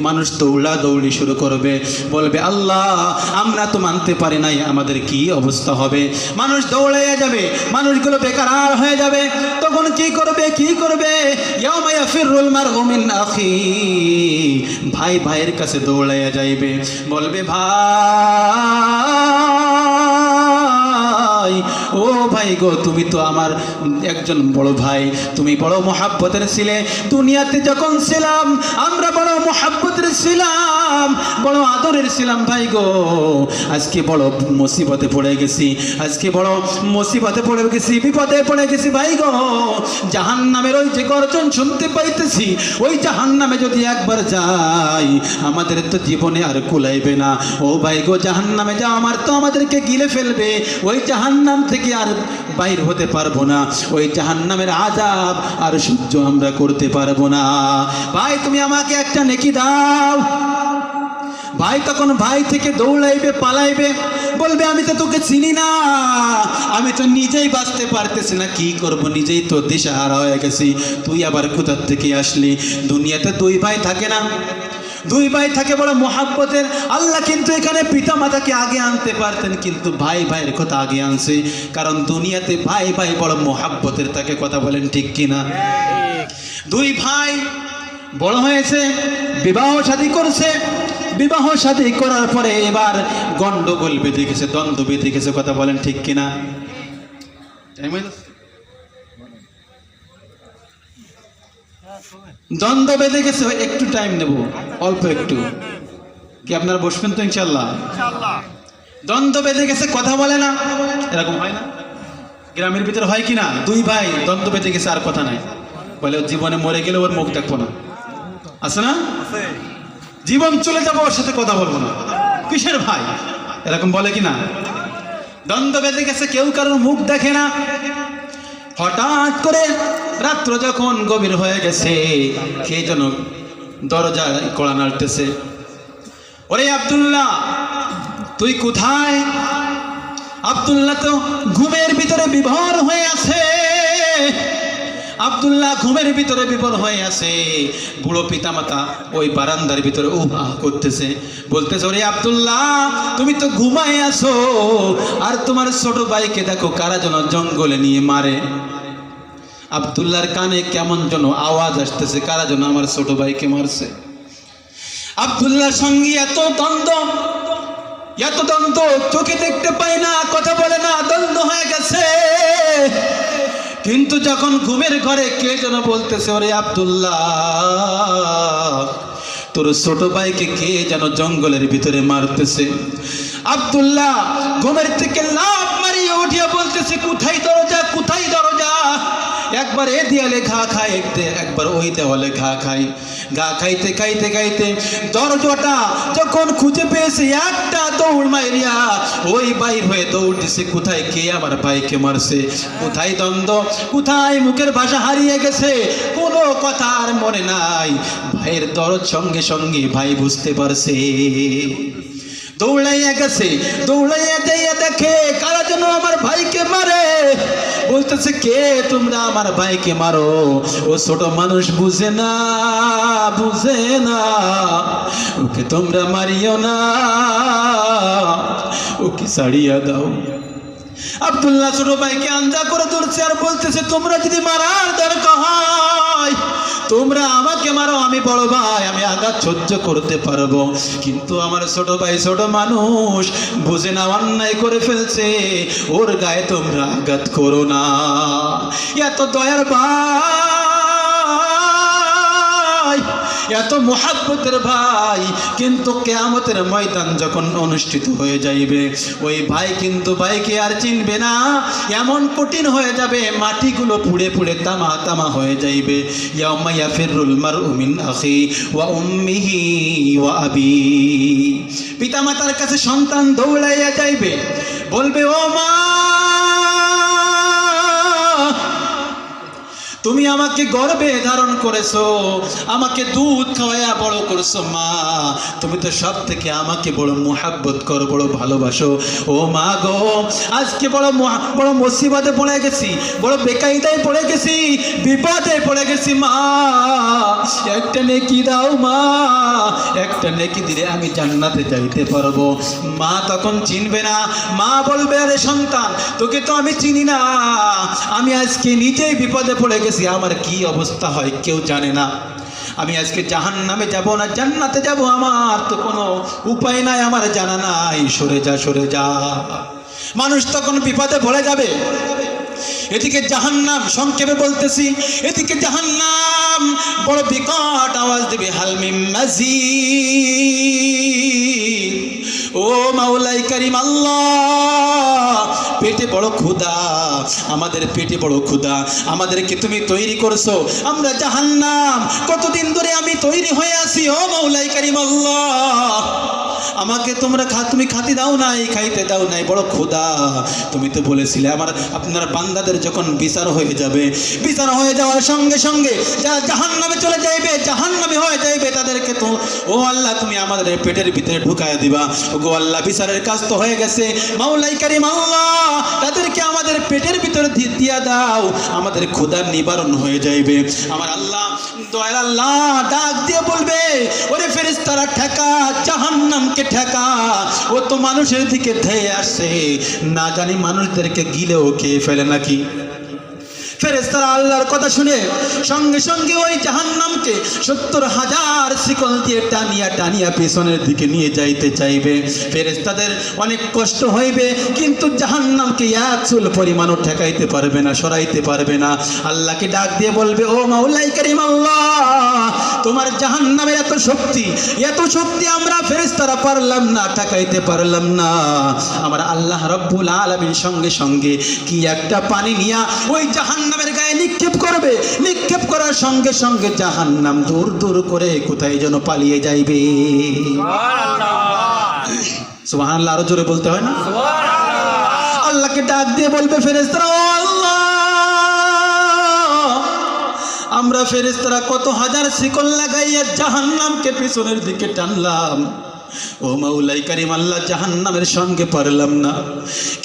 Speaker 2: মানুষ দৌড়াদৌড়ি শুরু করবে, বলবে আল্লাহ আমরা তো মানতে পারি নাই, আমাদের কি অবস্থা হবে? মানুষ দৌড়াইয়া যাবে, মানুষগুলো বেকার হয়ে যাবে। তখন কি করবে? কি করবে? ইয়াউমা ইয়াফিরুল মারউ মিন আখি, ভাই ভাইয়ের কাছে দৌড়াইয়া যাইবে, বলবে ভাই ও ভাই গো, তুমি তো আমার একজন বড় ভাই, তুমি বড় মোহাব্বতের ছিলে। দুনিয়াতে যখন ছিলাম আমরা বড় মোহাব্বতের ছিলাম, বড় আদরের ছিলাম ভাই গো। আজকে বড় মুসিবতে পড়ে গেছি, আজকে বড় মুসিবতে পড়ে গেছি, বিপদে পড়ে গেছি ভাই গো। জাহান্নামের ওই যে গর্জন শুনতে পাইতেছি, ওই জাহান্নামে যদি একবার যাই আমাদের তো জীবনে আর কুলাইবে না। ও ভাই গো, জাহান্নামে যা আমার তো আমাদেরকে গিলে ফেলবে, ওই জাহান্নাম থেকে আর বাইর হতে পারবো না, ওই জাহান্নামের আযাব আর সহ্য আমরা করতে পারবো না। ভাই তুমি আমাকে একটা নেকি দাও। ভাই তখন ভাই থেকে দৌড়াইবে, পালাইবে, বলবে আমি তো তোকে চিনি না, আমি তো নিজেই বাঁচতে পারতেছি না, কি করব, নিজেই তো দিশাহারা হয়ে গেছি, তুই আবার কোথার থেকে আসলি? দুনিয়াতে দুই ভাই থাকে না, দুই ভাই থাকে বড় মোহাব্বতের। আল্লাহ কিন্তু এখানে পিতা মাতাকে আগে আনতে পারতেন, কিন্তু ভাই ভাইয়ের কথা আগে আনছে, কারণ দুনিয়াতে ভাই ভাই বড় মোহাব্বতের থাকে। কথা বলেন ঠিক কিনা? দুই ভাই বড় হয়েছে, বিবাহ শাদী করছে, বিবাহ শাদী করার পরে এবার গন্ডগোল বেঁধে গেছে, দ্বন্দ্ব বেঁধে গেছে। কথা বলেন ঠিক কিনা? দ্বন্দ্ব বেঁধে গেছে। একটু টাইম নেব, অল্প একটু, কি আপনারা বসবেন তো ইনশাল্লাহ? দ্বন্দ্ব বেঁধে গেছে, কথা বলে না, এরকম হয় না? গ্রামের ভিতরে হয় কি না? দুই ভাই দ্বন্দ্ব বেঁধে গেছে, আর কথা নাই, বলে জীবনে মরে গেলে ওর মুখ দেখবো না, আছে না? জীবন চলে যাবো, ওর সাথে কথা বলবো না। কিসের ভাই? এরকম বলে কি না? দ্বন্দ্ব বেঁধে গেছে, কেউ কারোর মুখ দেখে না। হঠাৎ করে রাত্র যখন গভীর হয়ে গেছে, কে যেন দরজায় কড়া নাড়তেছে। ওরে আব্দুল্লাহ, তুই কোথায়? আব্দুল্লাহ তো ঘুমের ভিতরে বিভোর হয়ে আছে, আব্দুল্লাহ ঘুমের ভিতরে বিভোর হয়ে আছে। বুড়ো পিতামাতা ওই বারান্দার ভিতরে আহ করতেছে, বলতেছে ওরে আব্দুল্লাহ, তুমি তো ঘুমাই আছো, আর তোমার ছোট ভাইকে দেখো কারা যেন জঙ্গলে নিয়ে মারে। আব্দুল্লাহর কানে কেমন যেন আওয়াজ আসতেছে, কারা যেন আমার ছোট ভাইকে মারছে। আব্দুল্লাহর সঙ্গে এত দ্বন্দ্ব, এত দ্বন্দ্ব, চোখে দেখতে পায় না, কথা বলে না, দ্বন্দ্ব হয়ে গেছে। কিন্তু যখন ঘুমের ঘরে কে যেন বলতেছে ওরে আব্দুল্লাহ, তোর ছোট ভাইকে কে যেন জঙ্গলের ভিতরে মারতেছে। আব্দুল্লাহ ঘুমের থেকে লাফ মারিয়ে উঠিয়া বলতেছে কোথায় দরজা, কোথায় দরজা? একবার এ দেয়ালে ঘা খায়, একবার ওই দেওয়ালে ঘা খায়। ঘা খাইতে খাইতে খাইতে দরজাটা যখন খুঁজে পেয়েছে, একটা দৌড় মাইরিয়া ওই বাইর হয়ে দৌড় দিছে, কোথায় কে আমার ভাইকে মারছে, কোথায় দ্বন্দ্ব, কোথায় মুখের ভাষা হারিয়ে গেছে, কোনো কথা আর মনে নাই। ভাইয়ের দরদ সঙ্গে সঙ্গে ভাই বুঝতে পারছে, দৌড়াইয়া গেছে, দৌড়াইয়া যাইয়া দেখে কারা যেন আমার ভাইকে মারে। বলতেছে কে তোমরা আমার ভাইকে মারো? ও ছোট মানুষ, বুঝে না, বুঝে না, ওকে তোমরা মারিও না, ওকে ছাড়িয়া দাও। আব্দুল্লাহ ছোট ভাইকে আঞ্জা করে ধরছে আর বলতেছে তোমরা যদি মারার দরকার হয় তোমরা আমাকে মারো, আমি বড় ভাই, আমি আঘাত সহ্য করতে পারবো, কিন্তু আমার ছোট ভাই ছোট মানুষ, বুঝে না, অন্যায় করে ফেলছে, ওর গায়ে তোমরা আঘাত করো না। এত দয়ার ভাই, এত মুহাব্বতের ভাই, কিন্তু কিয়ামতের ময়দান যখন অনুষ্ঠিত হয়ে যাইবে, ওই ভাই কিন্তু ভাইকে আর চিনবে না, এমন কঠিন হয়ে যাবে, মাটিগুলো পুড়ে পুড়ে তামা তামা হয়ে যাইবে। ইয়াউমা ইয়াফিরুল মারউ মিন আখি ওয়া উম্মিহি ওয়া আবি। পিতামাতার কাছে সন্তান দৌড়াইয়া যাইবে, বলবে ও মা, তুমি আমাকে গর্ভে ধারণ করেছো, আমাকে দুধ খাওয়াইয়া বড় করেছো, মা তুমি তো সব থেকে আমাকে বড় মুহাব্বত করো, বড় ভালোবাসো। ও মা গো, আজকে বড় মুসিবতে পড়ে গেছি, বড় বেকায়দায় পড়ে গেছি, বিপদে পড়ে গেছি, মা একটা নেকি দাও, মা একটা নেকি দিলে আমি জান্নাতে যাইতে পারবো। মা তখন চিনবে না, মা বলবে আরে সন্তান, তোকে তো আমি চিনি না, আমি আজকে নিজেই বিপদে পড়ে গেছি, আমার কি অবস্থা হয় কেউ জানে না, আমি আজকে জাহান্নামে যাব না জান্নাতে যাব, আমার তো কোনো উপায় নাই, আমার জানা নাই, সরে যা, সরে যা। মানুষ তখন বিপদে পড়ে যাবে। এদিকে জাহান্নাম, সংক্ষেপে বলতেছি, এদিকে জাহান্নাম বড় বিকট আওয়াজ দেবে, হাল মিন মাজিদ। ও মাওলাই কারীম আল্লাহ, পেটে বড় ক্ষুধা, আমাদের পেটে বড় ক্ষুধা, আমাদেরকে তুমি তৈরি করছো, আমরা জাহান্নাম কতদিন ধরে আমি তৈরি হয়ে আছি। ও মাওলাই কারীম আল্লাহ, আমাকে তোমরা তুমি খাতে দাও নাই, খাইতে দাও নাই, বড় ক্ষুধা। তুমি তো বলেছিলে আপনার বান্দাদের যখন বিচার হয়ে যাবে, বিচার হয়ে যাওয়ার সঙ্গে সঙ্গে যারা জাহান্নামে চলে যাইবে, জাহান্নামে হয়ে যাইবে, তাদেরকে তো ও আল্লাহ তুমি আমাদের পেটের ভিতরে ঢুকায় দিবা। গো আল্লাহ, বিচারের কাজ তো হয়ে গেছে, মাওলাই কারীম আল্লাহ তাদেরকে আমাদের পেটের ভিতরে দিয়া দাও, আমাদের ক্ষুধার নিবারণ হয়ে যাইবে। আমার আল্লাহ, দয়াল আল্লাহ ডাক দিয়ে বলবে, ওরে ফেরেশতারা ঠেকা, জাহান্নামকে ঠেকা, ও তো মানুষের দিকে ধেয়ে আসছে, না জানি মানুষদেরকে গিলেও খেয়ে ফেলে নাকি। ফেরেশতারা আল্লাহর কথা শুনে সঙ্গে সঙ্গে ওই জাহান্নামকে 70,000 শিকল দিয়ে টানিয়া টানিয়া পেছনের দিকে নিয়ে যাইতে চাইবে। ফেরেশতাদের অনেক কষ্ট হইবে, কিন্তু জাহান্নামকে এক চুল পরিমাণও ঠেকাইতে পারবে না, সরাইতে পারবে না। আল্লাহকে ডাক দিয়ে বলবে, ও মাওলাই কারীম আল্লাহ, তোমার জাহান্নামের এত শক্তি আমরা ফেরেশতারা পারলাম না, ঠেকাইতে পারলাম না। আমার আল্লাহ রব্বুল আলামিন সঙ্গে সঙ্গে কি একটা পানি নিয়া ওই জাহান্নামের গায়ে নিক্ষেপ করবে, নিক্ষেপ করার সঙ্গে সঙ্গে জাহান্নাম দূর দূর করে কোথায় যেন পালিয়ে যাইবে। সুবহানাল্লাহ, আরো জোরে বলতে হয় না? আল্লাহকে ডাক দিয়ে বলবে ফেরেশতারা, ও আল্লাহ, আমরা ফেরেশতারা কত হাজার শিকল লাগাইয়া জাহান্নামকে পিছনের দিকে টানলাম, ও মাওলাই কারীম আল্লাহ জাহান্নামের সঙ্গে পারলাম না,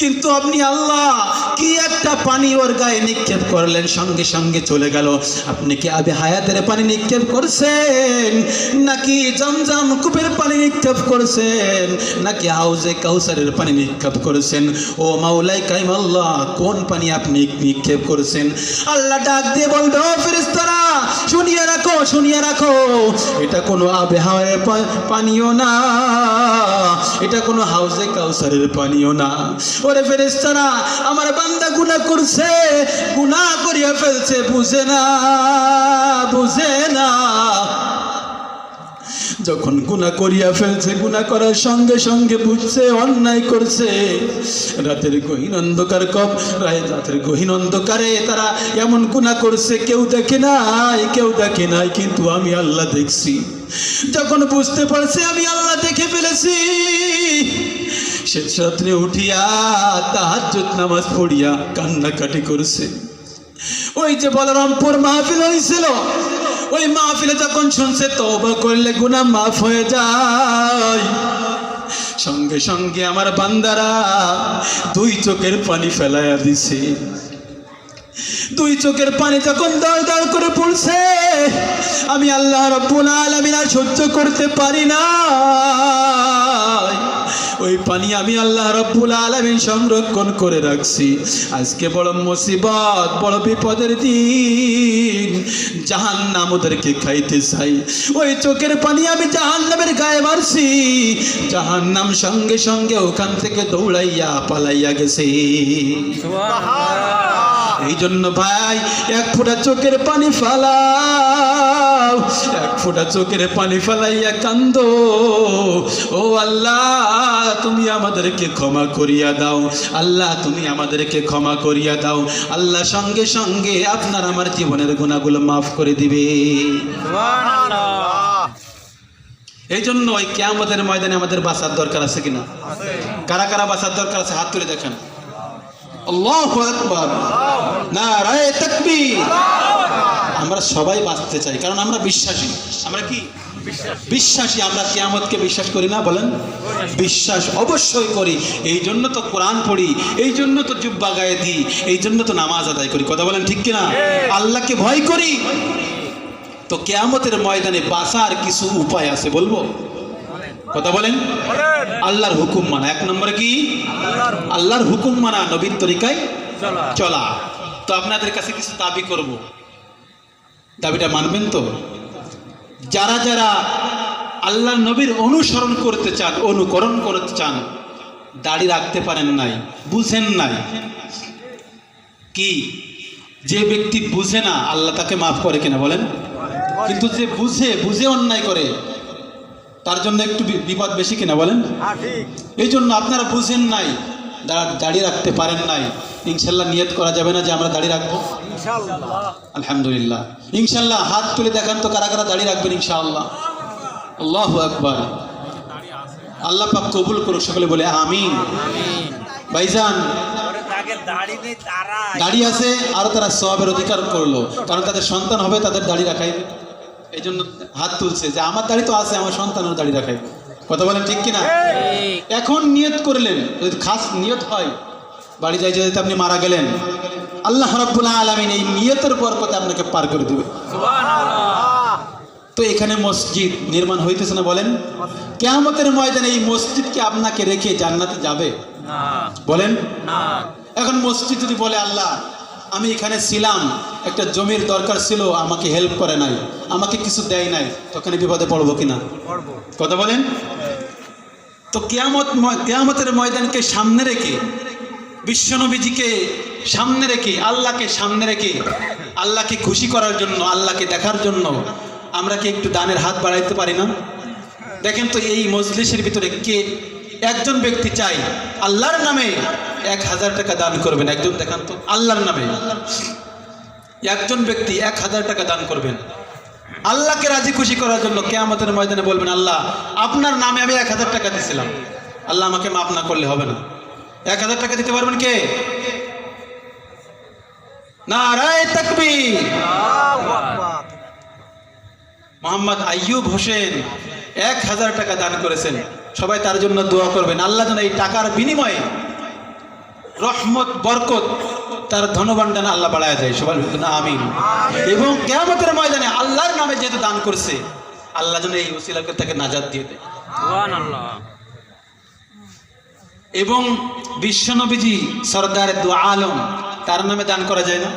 Speaker 2: কিন্তু আপনি আল্লাহ কি একটা পানি ওর গায়ে নিক্ষেপ করলেন, সঙ্গে সঙ্গে চলে গেল। আপনি কি আবে হায়াতের পানি নিক্ষেপ করছেন, নাকি জমজম কূপের পানি নিক্ষেপ করছেন, নাকি হাউজে কাউসারের পানি নিক্ষেপ করেছেন? ও মাওলাই কারীম আল্লাহ, কোন পানি আপনি নিক্ষেপ করেছেন? আল্লাহ ডাক দিয়ে বলবে, ও ফেরেশতারা শুনিয়ে রাখো, শুনিয়ে রাখো, এটা কোনো আবে হাওয়ার পানিও না, এটা কোনো হাউজে কাউসারের পানিও না। ওরে ফেরেশতারা, আমার বান্দা গুনাহ করছে, গুনাহ করিয়া ফেলছে, বুঝে না, বুঝে না। যখন গুনাহ করিয়া ফেলছে, গুনাহ করার সঙ্গে সঙ্গে বুঝছে অন্যায় করছে, রাতের গহীন অন্ধকারে তারা এমন গুনাহ করছে, কেউ দেখে নাই, কেউ দেখে নাই, কিন্তু আমি আল্লাহ দেখছি। যখন বুঝতে পারছে আমি আল্লাহ দেখে ফেলেছি, শেষ রাত্রে উঠিয়া তাহাজ্জুদ নামাজ পড়িয়া কান্নাকাটি করছে। ওই যে বলরামপুর মাহফিল হয়েছিল, ওই মাহফিলে যখন শুনছে তওবা করলে গুনাহ মাফ হয়ে যায়, সঙ্গে সঙ্গে আমার বান্দারা 2 চোখের পানি ফেলাইয়া দিছে। 2 চোখের পানি যখন দল দল করে পড়ছে, আমি আল্লাহ রব্বুল আলামিন আর সহ্য করতে পারি না, ওই পানি আমি আল্লাহ রব্বুল আলামিন সংরক্ষণ করে রাখছি। আজকে বড় মুসিবত, বড় বিপদের দিন, জাহান্নাম ওদেরকে খাইতে চাই। ওই চোখের পানি আমি জাহান্নামের গায়ে মারছি, জাহান্নাম সঙ্গে সঙ্গে ওখান থেকে দৌড়াইয়া পালাইয়া গেছে। এই জন্য ভাই, 1 ফোঁটা চোখের পানি ফালাও, 1 ফোঁটা চোখের পানি ফালাইয়া কান্দো, ও আল্লাহ তুমি আমাদেরকে ক্ষমা করিয়া দাও, আল্লাহ তুমি আমাদেরকে ক্ষমা করিয়া দাও। আল্লাহ সঙ্গে সঙ্গে আপনার আমার জীবনের গুনাহগুলো মাফ করে দিবে। এই জন্য ওই কিয়ামতের ময়দানে আমাদের বাঁচার দরকার আছে কিনা? কারা কারা বাঁচার দরকার আছে হাত তুলে দেখেন। আল্লাহু আকবার, নারায়ে তাকবীর। আমরা সবাই বাঁচতে চাই, কারণ আমরা বিশ্বাসী। আমরা কি বিশ্বাসী? আমরা কিয়ামতকে বিশ্বাস করি না? বলেন। বিশ্বাস অবশ্যই করি, এই জন্য তো কোরআন পড়ি, এই জন্য তো জুব্বা গায়ে দিই, এই জন্য তো নামাজ আদায় করি। কথা বলেন ঠিক কিনা? আল্লাহকে ভয় করি। তো কিয়ামতের ময়দানে বাঁচার কিছু উপায় আছে, বলবো? কথা বলেন। আল্লাহর হুকুম মানা। 1 নম্বরে কি? আল্লাহর হুকুম মানা, নবীর তরিকায় চলা। তো আপনাদের কাছে কিছু দাবি করব, দাবিটা মানবেন তো? যারা যারা আল্লাহর নবীর অনুসরণ করতে চান, অনুকরণ করতে চান,
Speaker 1: দাড়ি রাখতে পারেন নাই, বুঝেন নাই। কি যে ব্যক্তি বুঝে না আল্লাহ তাকে মাফ করে কিনা বলেন? কিন্তু যে বুঝে অন্যায় করে তার জন্য একটু বিপদ বেশি কিনা বলেন? এই জন্য আপনারা বুঝেন নাই, দাড়ি রাখতে পারেন নাই, ইনশাল্লাহ নিয়ত করা যাবে না যে আমরা দাড়ি রাখবো? আলহামদুলিল্লাহ। ইনশাল্লাহ হাত তুলে দেখান তো কারা কারা দাড়ি রাখবেন ইনশাআল্লাহ। আল্লাহু আকবার। আল্লাহ পাক কবুল করুক, সকলে বলে আমিন। ভাইজান দাড়ি আছে আর তারা সওয়াবের অধিকার করলো, কারণ তাদের সন্তান হবে, তাদের দাড়ি রাখাইবে। এই জন্য হাত তুলছে যে আমার দাড়ি তো আছে, আমার সন্তানের দাড়ি রাখাইবে। কথা বলেন ঠিক কিনা? এখন নিয়ত করলেন, যদি খাস নিয়ত হয়, বাড়ি যাই যেতে আপনি মারা গেলেন, আল্লাহ রাব্বুল আলামিন এই নিয়তের বরকতে আপনাকে পার করে দিবে। তো এখানে মসজিদ নির্মাণ হইতেছে না বলেন? কিয়ামতের ময়দানে এই মসজিদ কি আপনাকে রেখে জান্নাতে যাবে? বলেন না। এখন মসজিদ যদি বলে আল্লাহ আমি এখানে ছিলাম, একটা জমির দরকার ছিল, আমাকে হেল্প করে নাই, আমাকে কিছু দেয় নাই, তখন বিপদে পড়বো কিনা? কথা বলেন। তো কিয়ামতের ময়দানকে সামনে রেখে, বিশ্বনবীজিকে সামনে রেখে, আল্লাহকে সামনে রেখে, আল্লাহকে খুশি করার জন্য, আল্লাহকে দেখার জন্য আমরা কি একটু দানের হাত বাড়াইতে পারি না? দেখেন তো এই মজলিসের ভিতরে কে একজন ব্যক্তি চাই আল্লাহর নামে 1000 টাকা দান করবেন? একজন দেখান তো, আল্লাহর নামে একজন ব্যক্তি 1000 টাকা দান করবেন আল্লাহকে রাজি খুশি করার জন্য। কিয়ামতের ময়দানে বলবেন আল্লাহ আপনার নামে আমি 1000 টাকা দিয়েছিলাম, আল্লাহ আমাকে মাফ না করলে হবে না। 1000 টাকা দিতে পারবেন কে? নারায়ে তাকবীর। মোহাম্মদ আইয়ুব হোসেন 1000 টাকা দান করেছেন, সবাই তার জন্য দোয়া করবেন, আল্লাহ যেন এই টাকার বিনিময়ে রহমত বরকত তার ধনভাণ্ডার আল্লাহ বাড়ায় যায়। সবাই আমিন। এবং কিয়ামতের ময়দানে আল্লাহর নামে যেহেতু দান করছে, আল্লাহ যেন এই ওসিলা করে তাকে নাজাত দিয়ে দেয়। সুবহানাল্লাহ। এবং বিশ্বনবীজি সরদার দু আলম, তার নামে দান করা যায় না?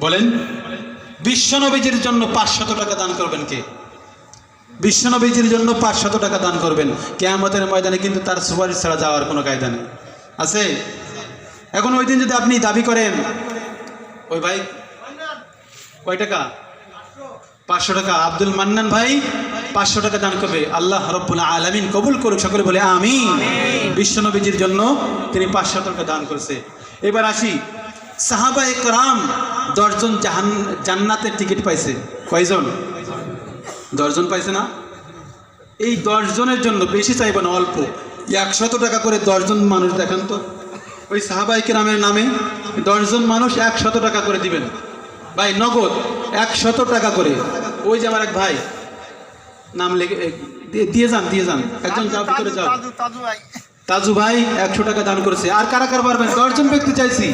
Speaker 1: বলেন। বিশ্বনবীজির জন্য 500 টাকা দান করবেন কে? বিশ্বনবীজির জন্য 500 টাকা দান করবেন। কিয়ামতের ময়দানে কিন্তু তার সুপারিশ ছাড়া যাওয়ার কোনো কায়দা নেই, আছে? এখন ওই দিন যদি আপনি দাবি করেন, ওই ভাই কয় টাকা? 500 টাকা। আব্দুল মান্নান ভাই 500 টাকা দান করবে, আল্লাহ রাব্বুল আলামিন কবুল করুক, সকলে বলে আমিন। বিশ্বনবীজির জন্য তিনি 500 টাকা দান করছে। এবার আসি, সাহাবায়ে কেরাম 10 জন জান্নাতের টিকিট পাইছে। কয়জন? 10 জন পাইছে না? এই 10 জনের জন্য বেশি চাইব না, অল্প 100 টাকা করে 10 জন মানুষ দেখান তো, ওই সাহাবায়ে কেরামের নামে 10 জন মানুষ 100 টাকা করে দিবেন ভাই, নগদ 100 টাকা করে। ওই যে আমার এক ভাই নাম লিখে দিয়ে যান, একজন যাও ভিতরে যাও, তাজু ভাই 100 টাকা দান করেছে। আর কারা কারা পারবেন? 10 জন ব্যক্তি চাইছি।